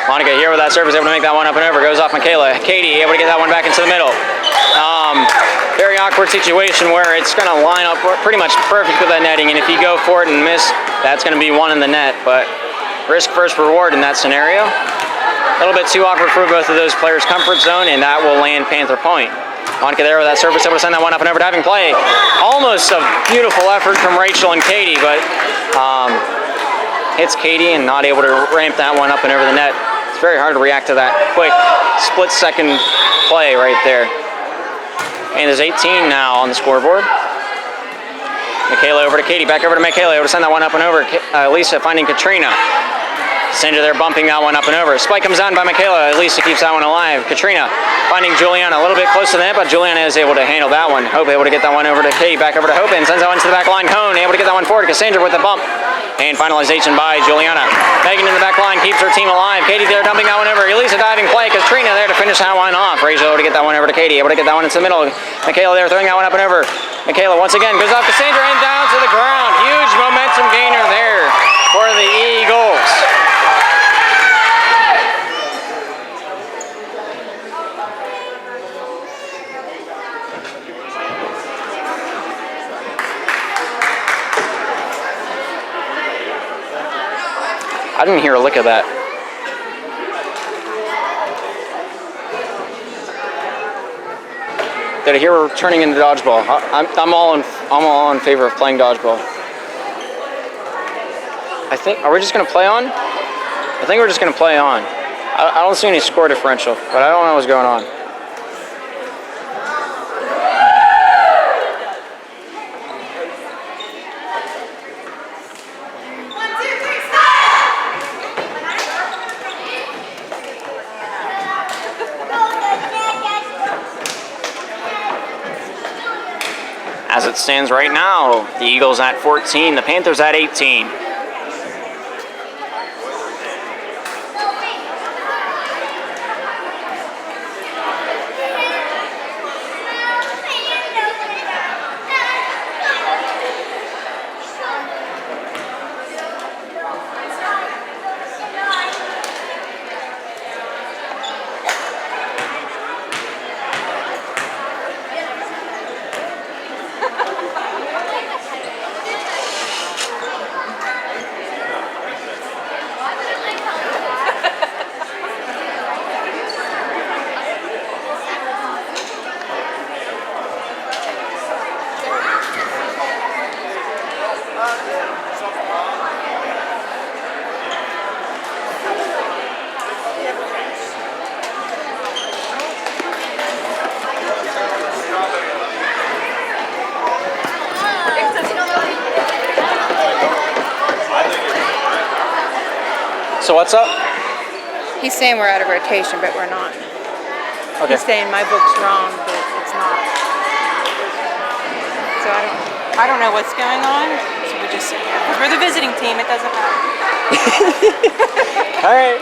Monica here with that service, able to make that one up and over. Goes off Michaela. Katie able to get that one back into the middle. Very awkward situation where it's going to line up pretty much perfect with that netting, and if you go for it and miss, that's going to be one in the net. But risk first reward in that scenario. A little bit too awkward for both of those players' comfort zone, and that will land Panther point. Monica there with that service, able to send that one up and over, diving play. Almost a beautiful effort from Rachel and Katie, but hits Katie and not able to ramp that one up and over the net. It's very hard to react to that quick split-second play right there. And there's 18 now on the scoreboard. Michaela over to Katie, back over to Michaela, able to send that one up and over. Lisa finding Katrina. Cassandra there bumping that one up and over. Spike comes down by Michaela. Lisa keeps that one alive. Katrina finding Juliana a little bit close to the net, but Juliana is able to handle that one. Hope able to get that one over to Katie, back over to Hope, and sends that one to the back line. Cone able to get that one forward. Cassandra with the bump. And finalization by Juliana. Megan in the back line keeps her team alive. Katie there dumping that one over. Elisa diving play. Katrina there to finish that one off. Rachel able to get that one over to Katie. Able to get that one into the middle. Michaela there throwing that one up and over. Michaela once again goes off Cassandra and down to the ground. Huge momentum gainer there for the Eagles. I didn't hear a lick of that. Did I hear we're turning into dodgeball? I'm all in favor of playing dodgeball. I think. Are we just gonna play on? I think we're just gonna play on. I don't see any score differential, but I don't know what's going on. As it stands right now, the Eagles at 14, the Panthers at 18. So what's up? He's saying we're out of rotation, but we're not. Okay. He's saying my book's wrong, but it's not. So I don't know what's going on. So we just, because we're the visiting team, it doesn't matter. All right.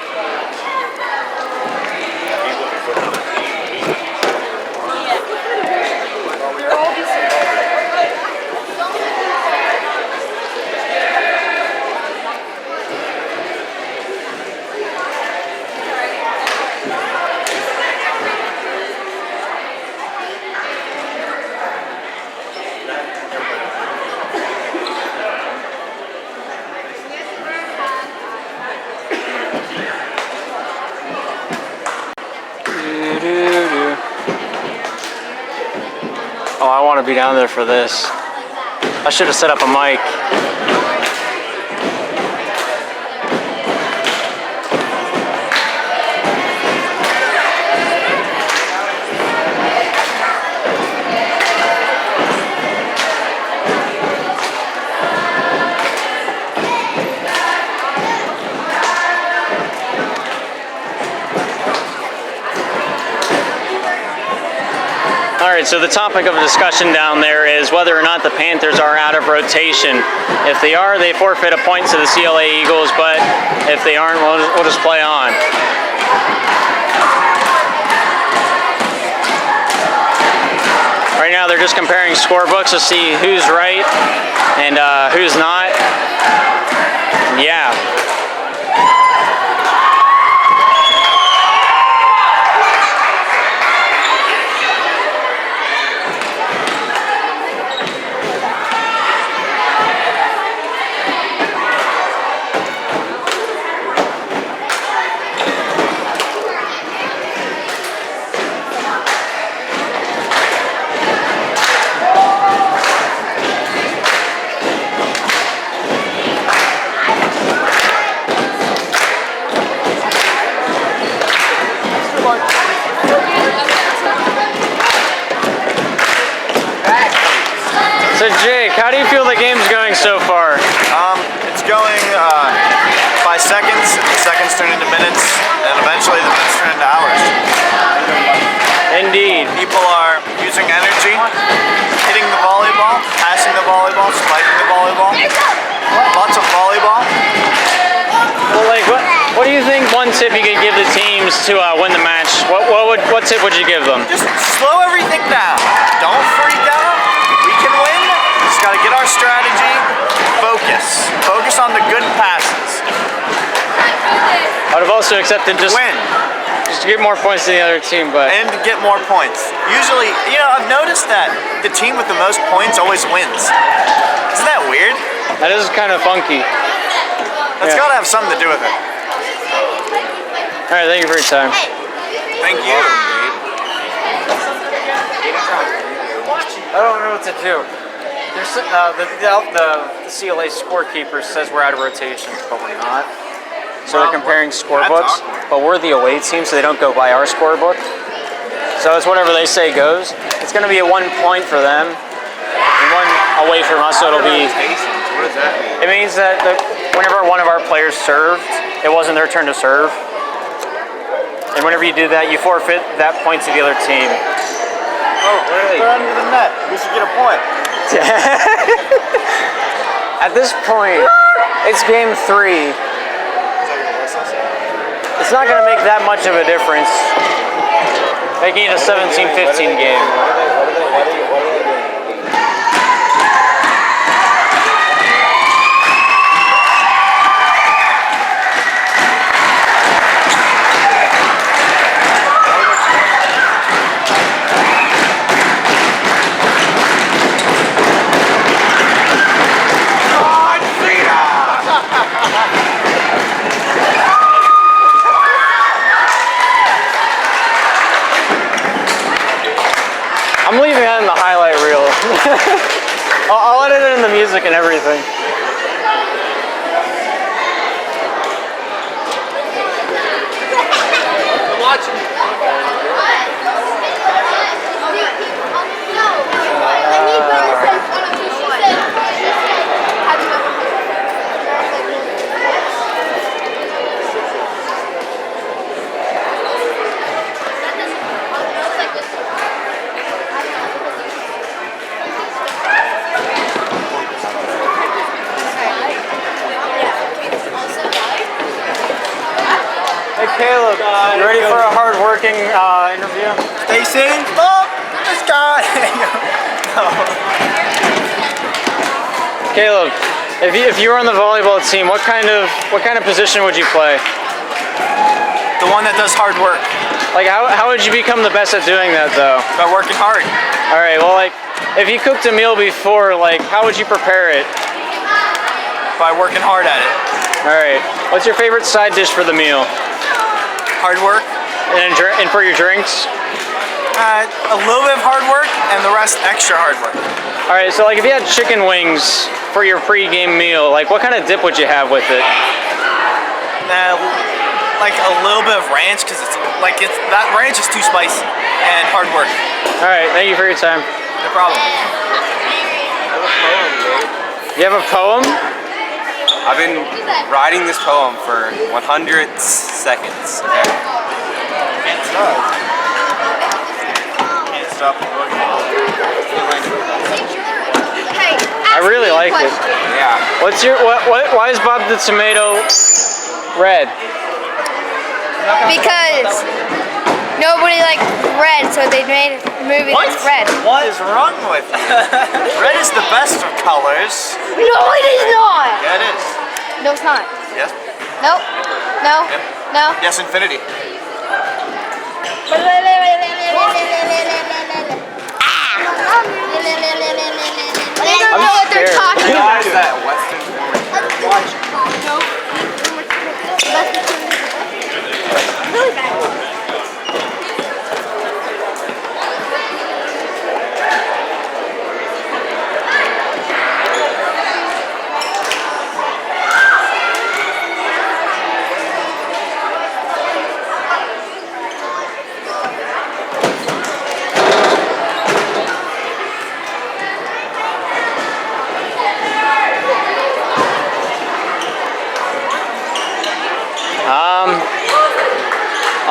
Oh, I want to be down there for this. I should have set up a mic. right, so the topic of discussion down there is whether or not the Panthers are out of rotation. If they are, they forfeit a point to the CLA Eagles, but if they aren't, we'll just play on. Right now, they're just comparing scorebooks to see who's right and who's not. Yeah. So Jake, how do you feel the game's going so far? It's going by seconds turn into minutes, and eventually the minutes turn into hours. Indeed. People are using energy, hitting the volleyball, passing the volleyball, spiking the volleyball. Lots of volleyball. Well, like, what do you think one tip you could give the teams to win the match? What tip would you give them? Just slow everything down. Don't freak out. We can win. Just got to get our strategy. Focus on the good passes. I would have also accepted just to get more points than the other team, but and to get more points. Usually, I've noticed that the team with the most points always wins. Isn't that weird? that is kind of funky. That's got to have something to do with it. All right, thank you for your time. Thank you. I don't know what to do. There's the CLA scorekeeper says we're out of rotation, but we're not. So they're comparing scorebooks, but we're the away team, so they don't go by our scorebook. So it's whatever they say goes. It's going to be a 1 point for them, and 1 away from us, so it'll be... What does that mean? It means that whenever one of our players served, it wasn't their turn to serve. And whenever you do that, you forfeit that point to the other team. Oh, really? They're under the net. We should get a point. At this point, it's game 3. It's not going to make that much of a difference, making it a 17-15 game. I'm leaving that in the highlight reel. I'll edit it in the music and everything. I'm watching. Hey Caleb, you ready for a hard-working interview? Stay safe. Oh, this guy. No. Caleb, if you were on the volleyball team, what kind of position would you play? The one that does hard work. Like how would you become the best at doing that though? By working hard. All right, well like if you cooked a meal before, like how would you prepare it? By working hard at it. All right, what's your favorite side dish for the meal? Hard work. And for your drinks? A little bit of hard work and the rest extra hard work. All right, so like if you had chicken wings for your pre-game meal, like what kind of dip would you have with it? Like a little bit of ranch because that ranch is too spicy and hard work. All right, thank you for your time. No problem. You have a poem? I've been writing this poem for 100 seconds. Okay? Can't stop. Can't stop. I really like it. Yeah. What's your why is Bob the Tomato red? Because nobody liked red, so they made a movie that's red. What is wrong with you? Red is the best of colors. No, it is not. Yeah, it is. No, it's not. Yes. Nope. No. Yep. No. Yes, infinity. They don't know what they're talking about. that Western Watch. Really bad.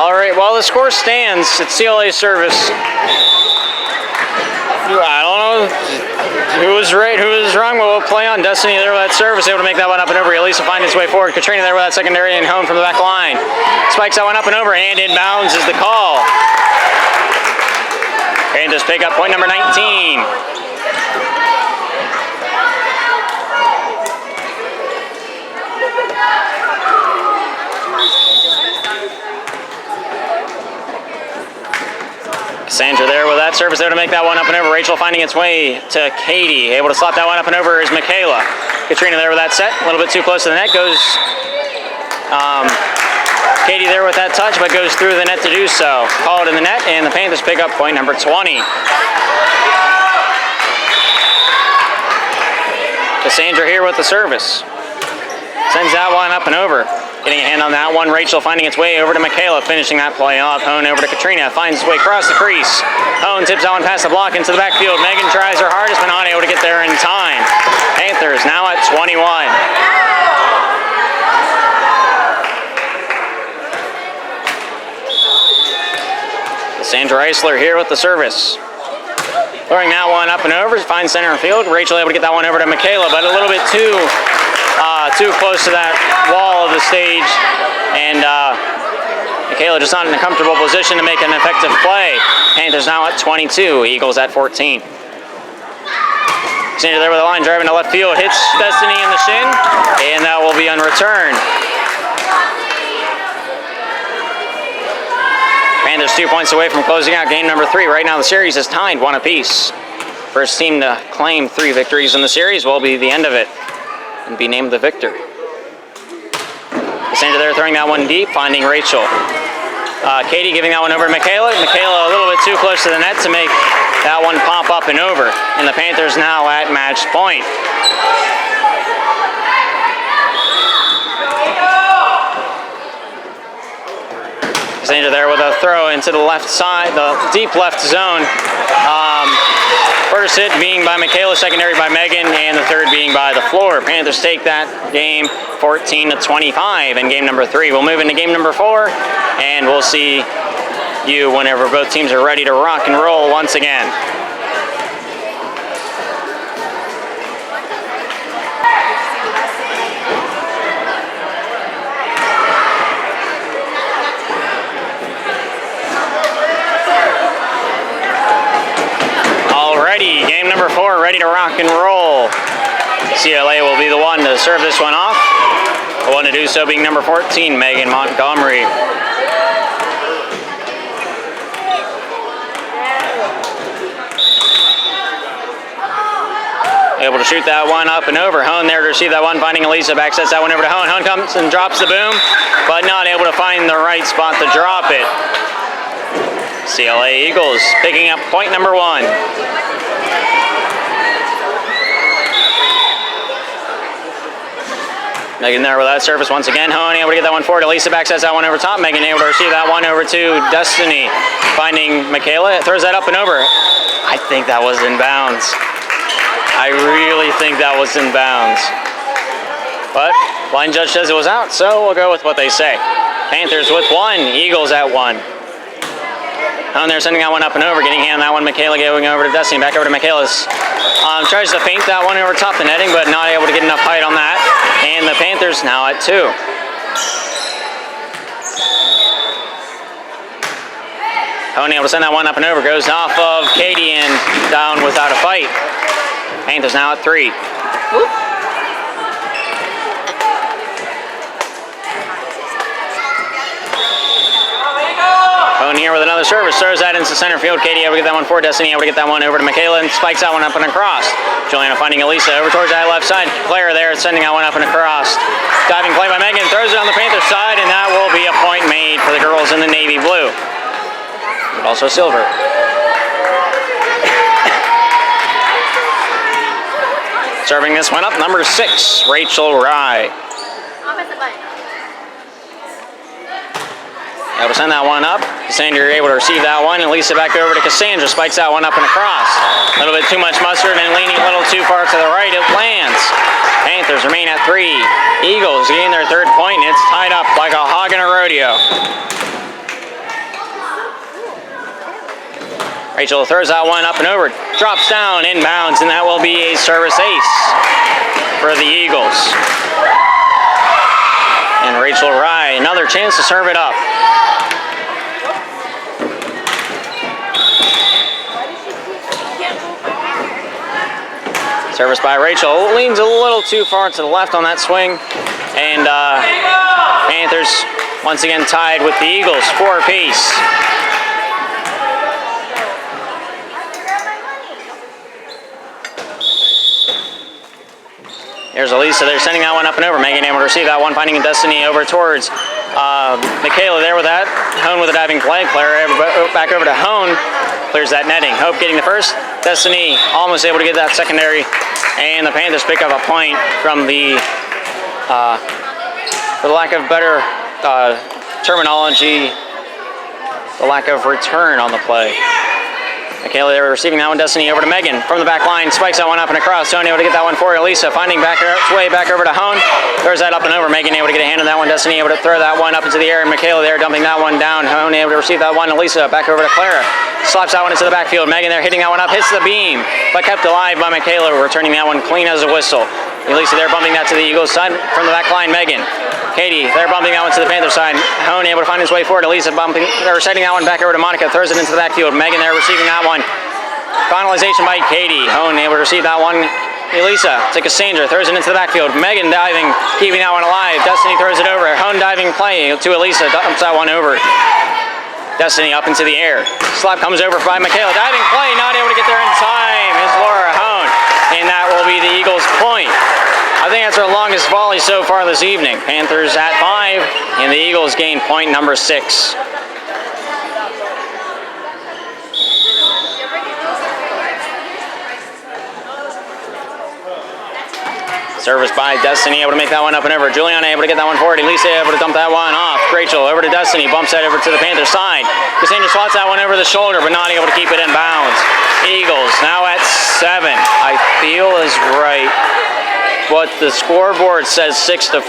All right, while the score stands, it's CLA service. I don't know who was right, who was wrong, but we'll play on. Destiny there with that service, able to make that one up and over. Elisa find its way forward. Katrina there with that secondary and home from the back line. Spikes that one up and over, and inbounds is the call. And just pick up point number 19. Cassandra there with that service there to make that one up and over. Rachel finding its way to Katie. Able to slot that one up and over is Michaela. Katrina there with that set. A little bit too close to the net. Goes Katie there with that touch, but goes through the net to do so. Call it in the net, and the Panthers pick up point number 20. Cassandra here with the service. Sends that one up and over. Getting a hand on that one. Rachel finding its way over to Michaela, finishing that play off. Hone over to Katrina, finds its way across the crease. Hone tips that one past the block into the backfield. Megan tries her hardest, but not able to get there in time. Panthers now at 21. Sandra Eisler here with the service. Throwing that one up and over, finds center field. Rachel able to get that one over to Michaela, but a little bit too close to that wall of the stage, and Michaela just not in a comfortable position to make an effective play. Panthers now at 22, Eagles at 14. Sandra there with the line, driving to left field, hits Destiny in the shin, and that will be on return. Panthers 2 points away from closing out game number 3. Right now the series is tied 1 apiece. First team to claim 3 victories in the series will be the end of it and be named the victor. Cassandra there throwing that one deep, finding Rachel. Katie giving that one over to Michaela. Michaela a little bit too close to the net to make that one pop up and over. And the Panthers now at match point. Cassandra there with a throw into the left side, the deep left zone. First hit being by Michaela, secondary by Megan, and the third being by the floor. Panthers take that game 14-25 in game number 3. We'll move into game number 4, and we'll see you whenever both teams are ready to rock and roll once again. Alrighty, game number 4, ready to rock and roll. CLA will be the one to serve this one off. The one to do so being number 14, Megan Montgomery. Able to shoot that one up and over. Hone there to receive that one, finding Elisa. Back sets that one over to Hone. Hone comes and drops the boom, but not able to find the right spot to drop it. CLA Eagles picking up point number 1. Megan there with that service once again. Hone able to get that one forward. Elisa back sets that one over top. Megan able to receive that one over to Destiny. Finding Michaela. Throws that up and over. I think that was in bounds. I really think that was in bounds. But line judge says it was out, so we'll go with what they say. Panthers with 1, Eagles at 1. Hone there sending that one up and over, getting hand that one. Michaela going over to Destiny, back over to Michaela's. Tries to feint that one over top the netting, but not able to get enough height on that. And the Panthers now at 2. Hone able to send that one up and over, goes off of Katie and down without a fight. Panthers now at 3. Hone here with another service, throws that into center field. Katie able to get that one for Destiny, able to get that one over to Michaela and spikes that one up and across. Juliana finding Elisa over towards that left side. Claire there sending that one up and across. Diving play by Megan, throws it on the Panthers side, and that will be a point made for the girls in the navy blue. But also silver. Serving this one up, number 6, Rachel Rye. Able to send that one up. Cassandra able to receive that one. And Lisa back over to Cassandra. Spikes that one up and across. A little bit too much mustard and leaning a little too far to the right. It lands. Panthers remain at 3. Eagles getting their 3rd point. And it's tied up like a hog in a rodeo. Rachel throws that one up and over. Drops down, inbounds, and that will be a service ace for the Eagles. And Rachel Rye, another chance to serve it up. Service by Rachel, leans a little too far to the left on that swing. And Panthers once again tied with the Eagles, 4 apiece. There's Elisa, they're sending that one up and over. Megan able to receive that one, finding Destiny over towards Michaela there with that. Hone with a diving play. Claire back over to Hone. Clears that netting. Hope getting the first. Destiny almost able to get that secondary. And the Panthers pick up a point from the, for the lack of better terminology, the lack of return on the play. Michaela there receiving that one. Destiny over to Megan from the back line. Spikes that one up and across. Tony able to get that one for Elisa. Finding back her way back over to Hone. Throws that up and over. Megan able to get a hand on that one. Destiny able to throw that one up into the air. And Michaela there dumping that one down. Hone able to receive that one. Elisa back over to Clara. Slaps that one into the backfield. Megan there hitting that one up. Hits the beam. But kept alive by Michaela. Returning that one clean as a whistle. Elisa there bumping that to the Eagles side from the back line. Megan. Katie, they're bumping that one to the Panther side. Hone able to find his way forward. Elisa bumping, they're setting that one back over to Monica. Throws it into the backfield. Megan there receiving that one. Finalization by Katie. Hone able to receive that one. Elisa to Cassandra. Throws it into the backfield. Megan diving, keeping that one alive. Destiny throws it over. Hone diving play to Elisa. Dumps that one over. Destiny up into the air. Slap comes over by Michaela. Diving play, not able to get there in time is Laura Hone. And that will be the Eagles' point. I think that's our longest volley so far this evening. Panthers at 5, and the Eagles gain point number 6. Service by Destiny, able to make that one up and over. Juliana able to get that one forward. Elisa able to dump that one off. Rachel over to Destiny, bumps that over to the Panthers side. Cassandra swats that one over the shoulder, but not able to keep it in bounds. Eagles now at 7. I feel is right. But the scoreboard says 6-5.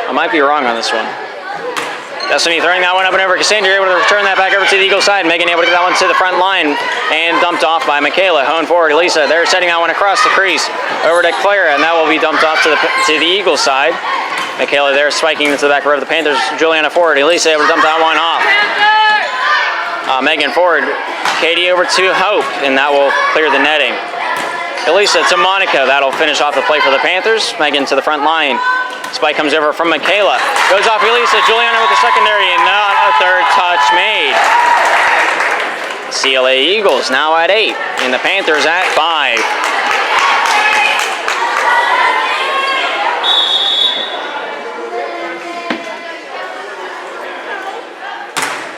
I might be wrong on this one. Destiny throwing that one up and over. Cassandra able to return that back over to the Eagle side. Megan able to get that one to the front line and dumped off by Michaela. Hone forward. Elisa, they're setting that one across the crease over to Clara, and that will be dumped off to the Eagle side. Michaela there spiking into the back row of the Panthers. Juliana forward. Elisa able to dump that one off. Megan forward. Katie over to Hope, and that will clear the netting. Elisa to Monica. That'll finish off the play for the Panthers. Megan to the front line. Spike comes over from Michaela. Goes off Elisa. Juliana with the secondary, and not a third touch made. CLA Eagles now at 8, and the Panthers at 5.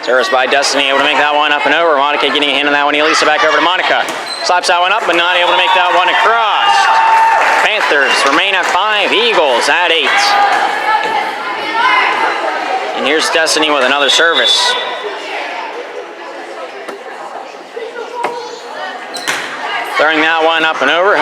Service by Destiny, able to make that one up and over. Monica getting a hand on that one. Elisa back over to Monica. Slaps that one up, but not able to make that one across. Panthers remain at 5. Eagles at 8. And here's Destiny with another service. Throwing that one up and over.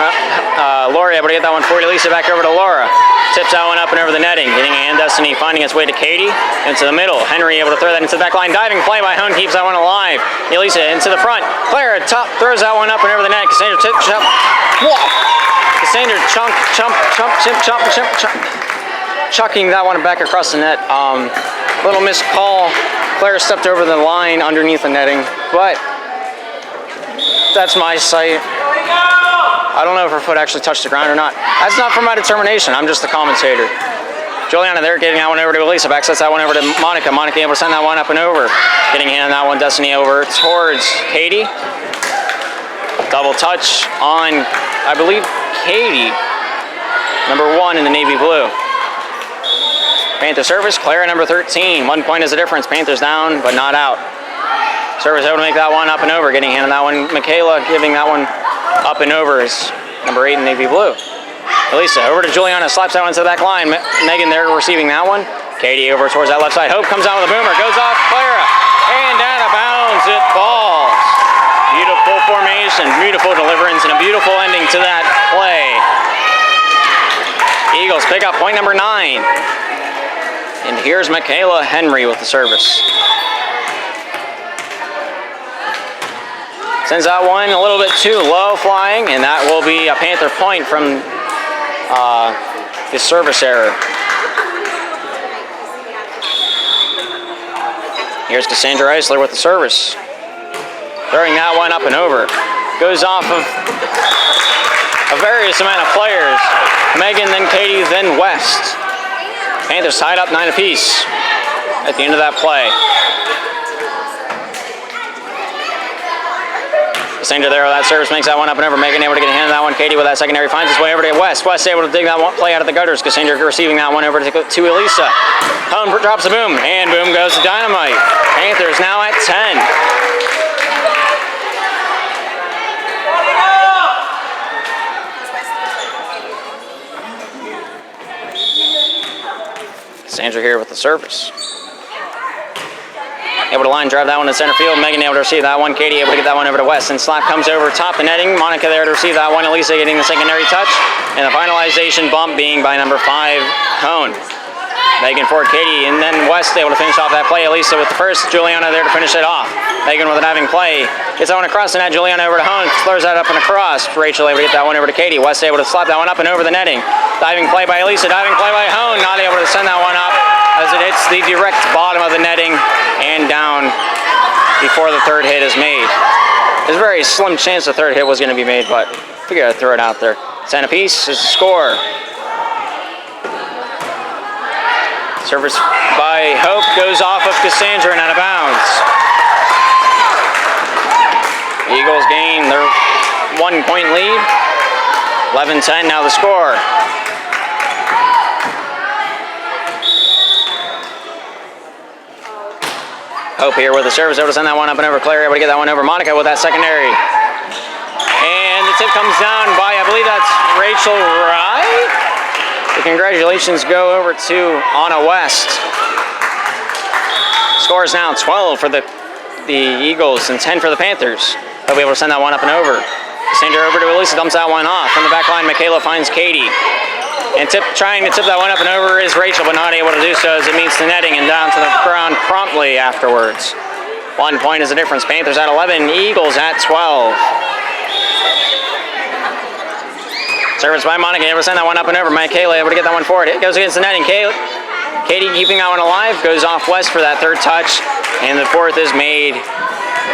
Laura able to get that one for Elisa back over to Laura. Tips that one up and over the netting. Getting a hand, Destiny finding its way to Katie. Into the middle. Henry able to throw that into the back line. Diving play by Hone keeps that one alive. Elisa into the front. Clara top throws that one up and over the net. Cassandra tip chump. Whoa! Cassandra chucking that one back across the net. Little missed call. Clara stepped over the line underneath the netting, but that's my sight. I don't know if her foot actually touched the ground or not. That's not for my determination. I'm just the commentator. Juliana there getting that one over to Elisa. Back sets that one over to Monica. Monica able to send that one up and over. Getting hand that one, Destiny over towards Katie. Double touch on, I believe, Katie. Number 1 in the navy blue. Panther service, Clara number 13. 1 point is the difference. Panthers down, but not out. Service able to make that one up and over. Getting hand on that one. Michaela giving that one up and over is number 8 in navy blue. Elisa over to Juliana, slaps that one to the back line. Megan there receiving that one. Katie over towards that left side. Hope comes out with a boomer, goes off Clara, and out of bounds it falls. Beautiful formation, beautiful deliverance, and a beautiful ending to that play. Eagles pick up point number 9. And here's Michaela Henry with the service. Sends that one a little bit too low flying, and that will be a Panther point from the service error. Here's Cassandra Eisler with the service. Throwing that one up and over. Goes off of a various amount of players. Megan, then Katie, then West. Panthers tied up 9 apiece at the end of that play. Cassandra there with that service makes that one up and over. Megan able to get a hand on that one. Katie with that secondary finds his way over to West. West able to dig that one play out of the gutters. Cassandra receiving that one over to Elisa. Hone drops a boom, and boom goes to Dynamite. Panthers now at 10. Cassandra here with the service. Able to line drive that one to center field. Megan able to receive that one. Katie able to get that one over to West. And slap comes over top the netting. Monica there to receive that one. Elisa getting the secondary touch. And the finalization bump being by number 5, Hone. Megan for Katie. And then West able to finish off that play. Elisa with the first. Juliana there to finish it off. Megan with a diving play. Gets that one across the net. Juliana over to Hone. Throws that up and across. Rachel able to get that one over to Katie. West able to slap that one up and over the netting. Diving play by Elisa. Diving play by Hone. Not able to send that one up as it hits the direct bottom of the netting and down before the third hit is made. There's a very slim chance the third hit was going to be made, but we got to throw it out there. 10 apiece is the score. Service by Hope goes off of Cassandra and out of bounds. Eagles gain their 1 point lead. 11-10 now the score. Hope here with the service, able to send that one up and over. Claire able to get that one over. Monica with that secondary. And the tip comes down by, I believe that's Rachel Wright. The congratulations go over to Anna West. Score is now 12 for the Eagles and 10 for the Panthers. They'll be able to send that one up and over. Send her over to Elisa, dumps that one off. From the back line, Michaela finds Katie. And trying to tip that one up and over is Rachel, but not able to do so as it meets the netting and down to the ground promptly afterwards. 1 point is the difference. Panthers at 11, Eagles at 12. Service by Monica, able to send that one up and over. Michaela able to get that one forward. It goes against the netting. Katie keeping that one alive, goes off West for that third touch, and the fourth is made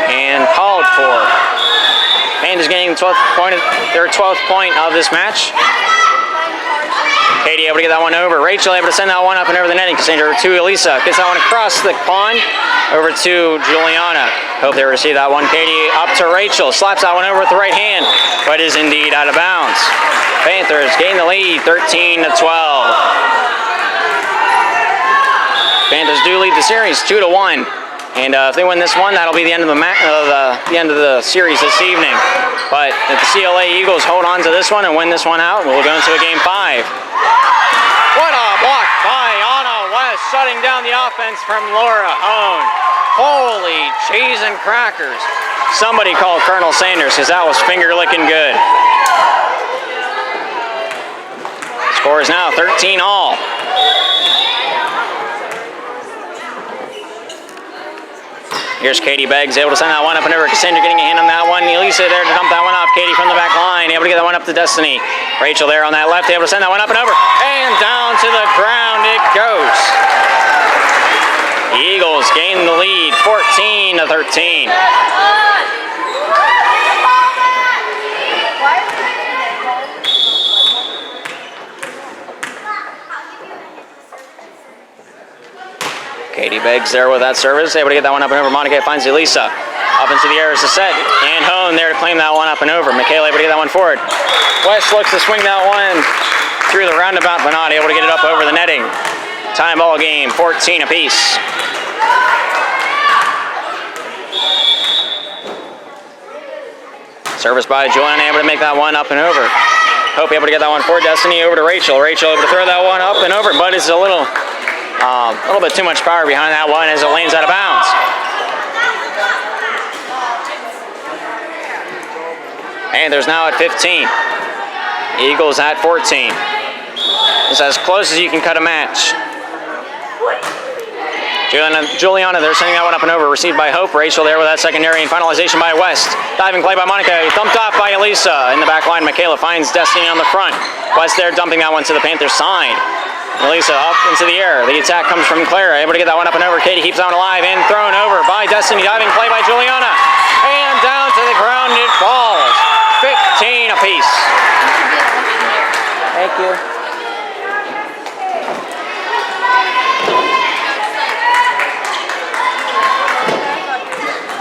and called for. Panthers getting their 12th point of this match. Katie able to get that one over. Rachel able to send that one up and over the netting. Cassandra to Elisa. Gets that one across the pond over to Juliana. Hope they receive that one. Katie up to Rachel. Slaps that one over with the right hand, but is indeed out of bounds. Panthers gain the lead 13-12. Panthers do lead the series 2-1. And if they win this one, that'll be the end of the series this evening. But if the CLA Eagles hold on to this one and win this one out, we'll go into a game 5. What a block by Anna West, shutting down the offense from Laura Hone. Holy cheese and crackers. Somebody called Colonel Sanders because that was finger licking good. Score is now 13 all. Here's Katie Beggs, able to send that one up and over. Cassandra getting a hand on that one. Elisa there to dump that one off. Katie from the back line, able to get that one up to Destiny. Rachel there on that left, able to send that one up and over. And down to the ground it goes. The Eagles gain the lead, 14-13. Katie Beggs there with that service, able to get that one up and over. Monica finds Elisa. Up into the air is the set. And Hone there to claim that one up and over. Michaela able to get that one forward. West looks to swing that one through the roundabout, but not able to get it up over the netting. Time ball game, 14 apiece. Service by Joanna, able to make that one up and over. Hope able to get that one for Destiny, over to Rachel. Rachel able to throw that one up and over, but it's a little bit too much power behind that one as it lands out of bounds. Panthers now at 15. Eagles at 14. It's as close as you can cut a match. Juliana, they're sending that one up and over. Received by Hope. Rachel there with that secondary and finalization by West. Diving play by Monica. Thumped off by Elisa. In the back line, Michaela finds Destiny on the front. West there dumping that one to the Panthers side. Elisa up into the air. The attack comes from Clara. Able to get that one up and over. Katie keeps that one alive and thrown over by Destiny. Diving play by Juliana. And down to the ground it falls. 15 apiece. Thank you.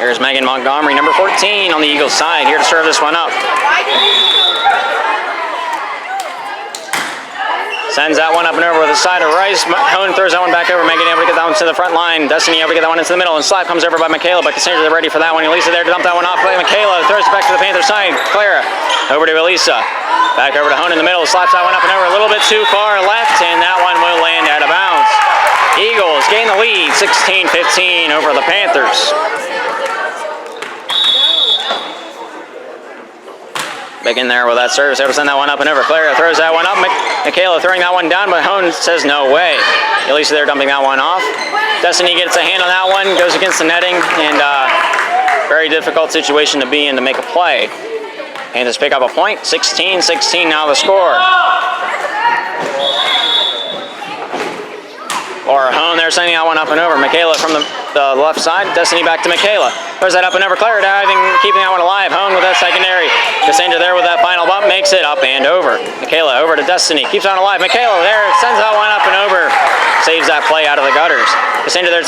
Here's Megan Montgomery, number 14 on the Eagles side, here to serve this one up. Sends that one up and over with a side of Rice. Hone throws that one back over. Megan able to get that one to the front line. Destiny able to get that one into the middle. And slap comes over by Michaela, but Cassandra they're ready for that one. Elisa there to dump that one off. Michaela throws it back to the Panther side. Clara over to Elisa. Back over to Hone in the middle. Slaps that one up and over a little bit too far left, and that one will land out of bounds. Eagles gain the lead, 16-15 over the Panthers. Big in there with that service, able to send that one up and over. Clara throws that one up. Michaela throwing that one down, but Hone says no way. Elisa there dumping that one off. Destiny gets a hand on that one, goes against the netting, and very difficult situation to be in to make a play. Panthers pick up a point, 16-16 now the score. Laura Hone there sending that one up and over. Michaela from the left side. Destiny back to Michaela. Throws that up and over. Clara diving, keeping that one alive. Hone with that secondary. Cassandra there with that final bump. Makes it up and over. Michaela over to Destiny. Keeps on alive. Michaela there. Sends that one up and over. Saves that play out of the gutters. Cassandra there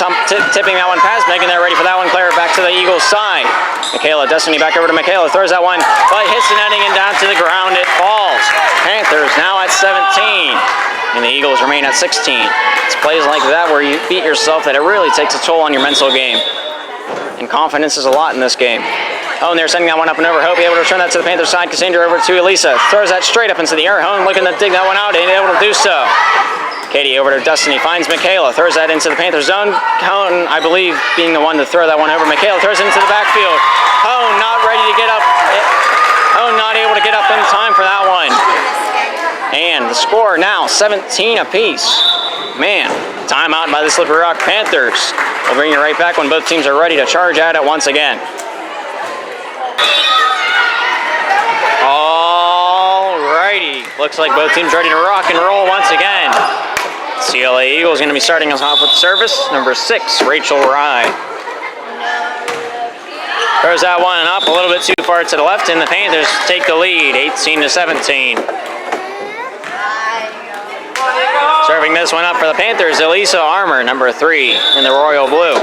tipping that one past. Megan there ready for that one. Clara back to the Eagles side. Michaela, Destiny back over to Michaela. Throws that one, but hits the netting and down to the ground it falls. Panthers now at 17. And the Eagles remain at 16. It's plays like that where you beat yourself that it really takes a toll on your mental game. And confidence is a lot in this game. Hone there sending that one up and over. Hope able to return that to the Panthers side. Cassandra over to Elisa. Throws that straight up into the air. Hone looking to dig that one out and able to do so. Katie over to Destiny. Finds Michaela. Throws that into the Panthers zone. Hone, I believe, being the one to throw that one over. Michaela throws it into the backfield. Hone not ready to get up. Hone not able to get up in time for that one. And the score now 17 apiece. Man, timeout by the Slippery Rock Panthers. We'll bring you right back when both teams are ready to charge at it once again. Alrighty, looks like both teams ready to rock and roll once again. CLA Eagles going to be starting us off with service. Number 6, Rachel Rye. Throws that one up a little bit too far to the left, and the Panthers take the lead, 18-17. Serving this one up for the Panthers, Elisa Armour, number 3 in the royal blue.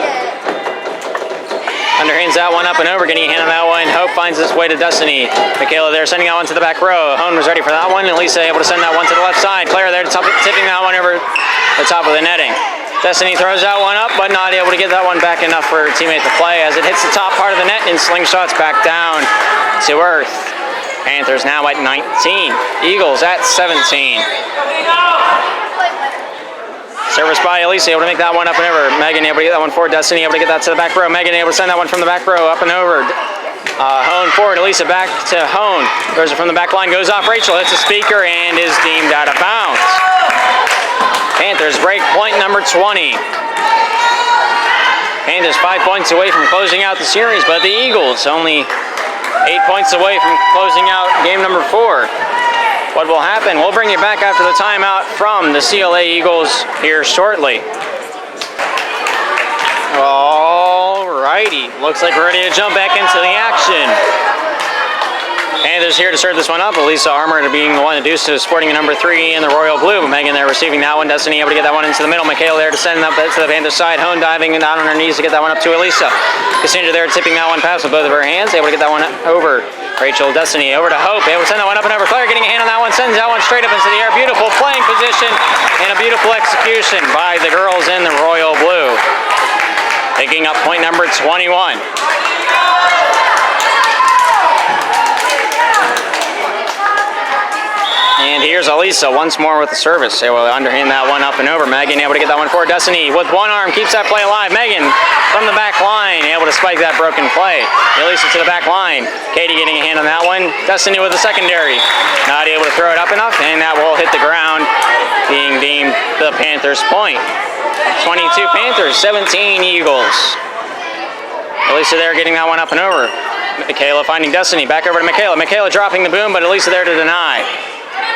Underhands that one up and over, getting a hand on that one. Hope finds its way to Destiny. Michaela there sending that one to the back row. Hone was ready for that one. Elisa able to send that one to the left side. Clara there tipping that one over the top of the netting. Destiny throws that one up, but not able to get that one back enough for her teammate to play as it hits the top part of the net and slingshots back down to earth. Panthers now at 19. Eagles at 17. Service by Elisa, able to make that one up and over. Megan able to get that one for Destiny, able to get that to the back row. Megan able to send that one from the back row up and over. Hone forward, Elisa back to Hone. Throws it from the back line, goes off Rachel, hits the speaker, and is deemed out of bounds. Panthers break point number 20. Panthers 5 points away from closing out the series, but the Eagles only 8 points away from closing out game number 4. What will happen? We'll bring you back after the timeout from the CLA Eagles here shortly. Alrighty, looks like we're ready to jump back into the action. Panthers here to serve this one up. Elisa Armour being the one to do so, sporting a number 3 in the royal blue. Megan there receiving that one. Destiny able to get that one into the middle. Michaela there to send it up to the Panthers side. Hone diving and down on her knees to get that one up to Elisa. Cassandra there tipping that one past with both of her hands. Able to get that one over. Rachel, Destiny over to Hope. Able to send that one up and over. Claire getting a hand on that one. Sends that one straight up into the air. Beautiful playing position and a beautiful execution by the girls in the royal blue. Picking up point number 21. And here's Elisa once more with the service. They will underhand that one up and over. Megan able to get that one forward. Destiny with one arm keeps that play alive. Megan from the back line able to spike that broken play. Elisa to the back line. Katie getting a hand on that one. Destiny with the secondary. Not able to throw it up enough, and that will hit the ground, being deemed the Panthers' point. 22 Panthers, 17 Eagles. Elisa there getting that one up and over. Michaela finding Destiny. Back over to Michaela. Michaela dropping the boom, but Elisa there to deny.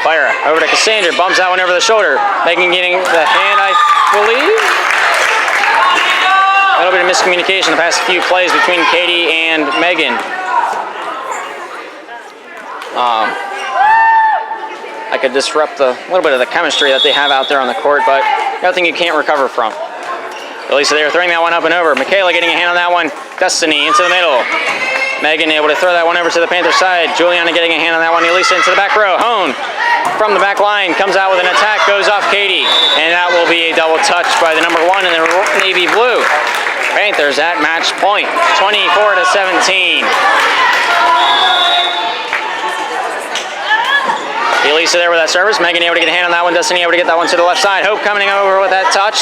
Clara over to Cassandra, bumps that one over the shoulder. Megan getting the hand, I believe. A little bit of miscommunication the past few plays between Katie and Megan. I could disrupt a little bit of the chemistry that they have out there on the court, but nothing you can't recover from. Elisa there throwing that one up and over. Michaela getting a hand on that one. Destiny into the middle. Megan able to throw that one over to the Panther side. Juliana getting a hand on that one. Elisa into the back row. Hone from the back line comes out with an attack, goes off Katie, and that will be a double touch by the number 1 in the navy blue. Panthers at match point, 24-17. Elisa there with that service. Megan able to get a hand on that one. Destiny able to get that one to the left side. Hope coming over with that touch.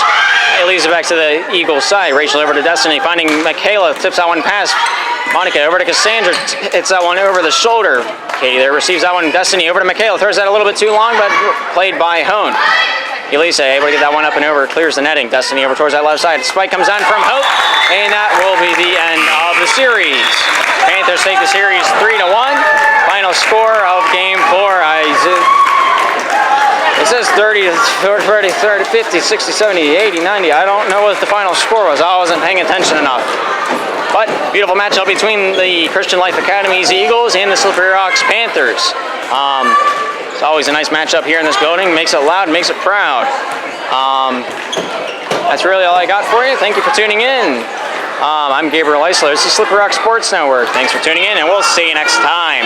Elisa back to the Eagles side. Rachel over to Destiny, finding Michaela, tips that one past Monica over to Cassandra, hits that one over the shoulder. Katie there receives that one. Destiny over to Michaela, throws that a little bit too long, but played by Hone. Elisa able to get that one up and over, clears the netting. Destiny over towards that left side. Spike comes on from Hope, and that will be the end of the series. Panthers take the series 3-1. Final score of game 4. It says 30, 40, 30, 50, 60, 70, 80, 90. I don't know what the final score was. I wasn't paying attention enough. But beautiful matchup between the Christian Life Academy's Eagles and the Slippery Rocks Panthers. It's always a nice matchup here in this building. Makes it loud, makes it proud. That's really all I got for you. Thank you for tuning in. I'm Gabriel Eisler. This is Slippery Rock Sports Network. Thanks for tuning in, and we'll see you next time.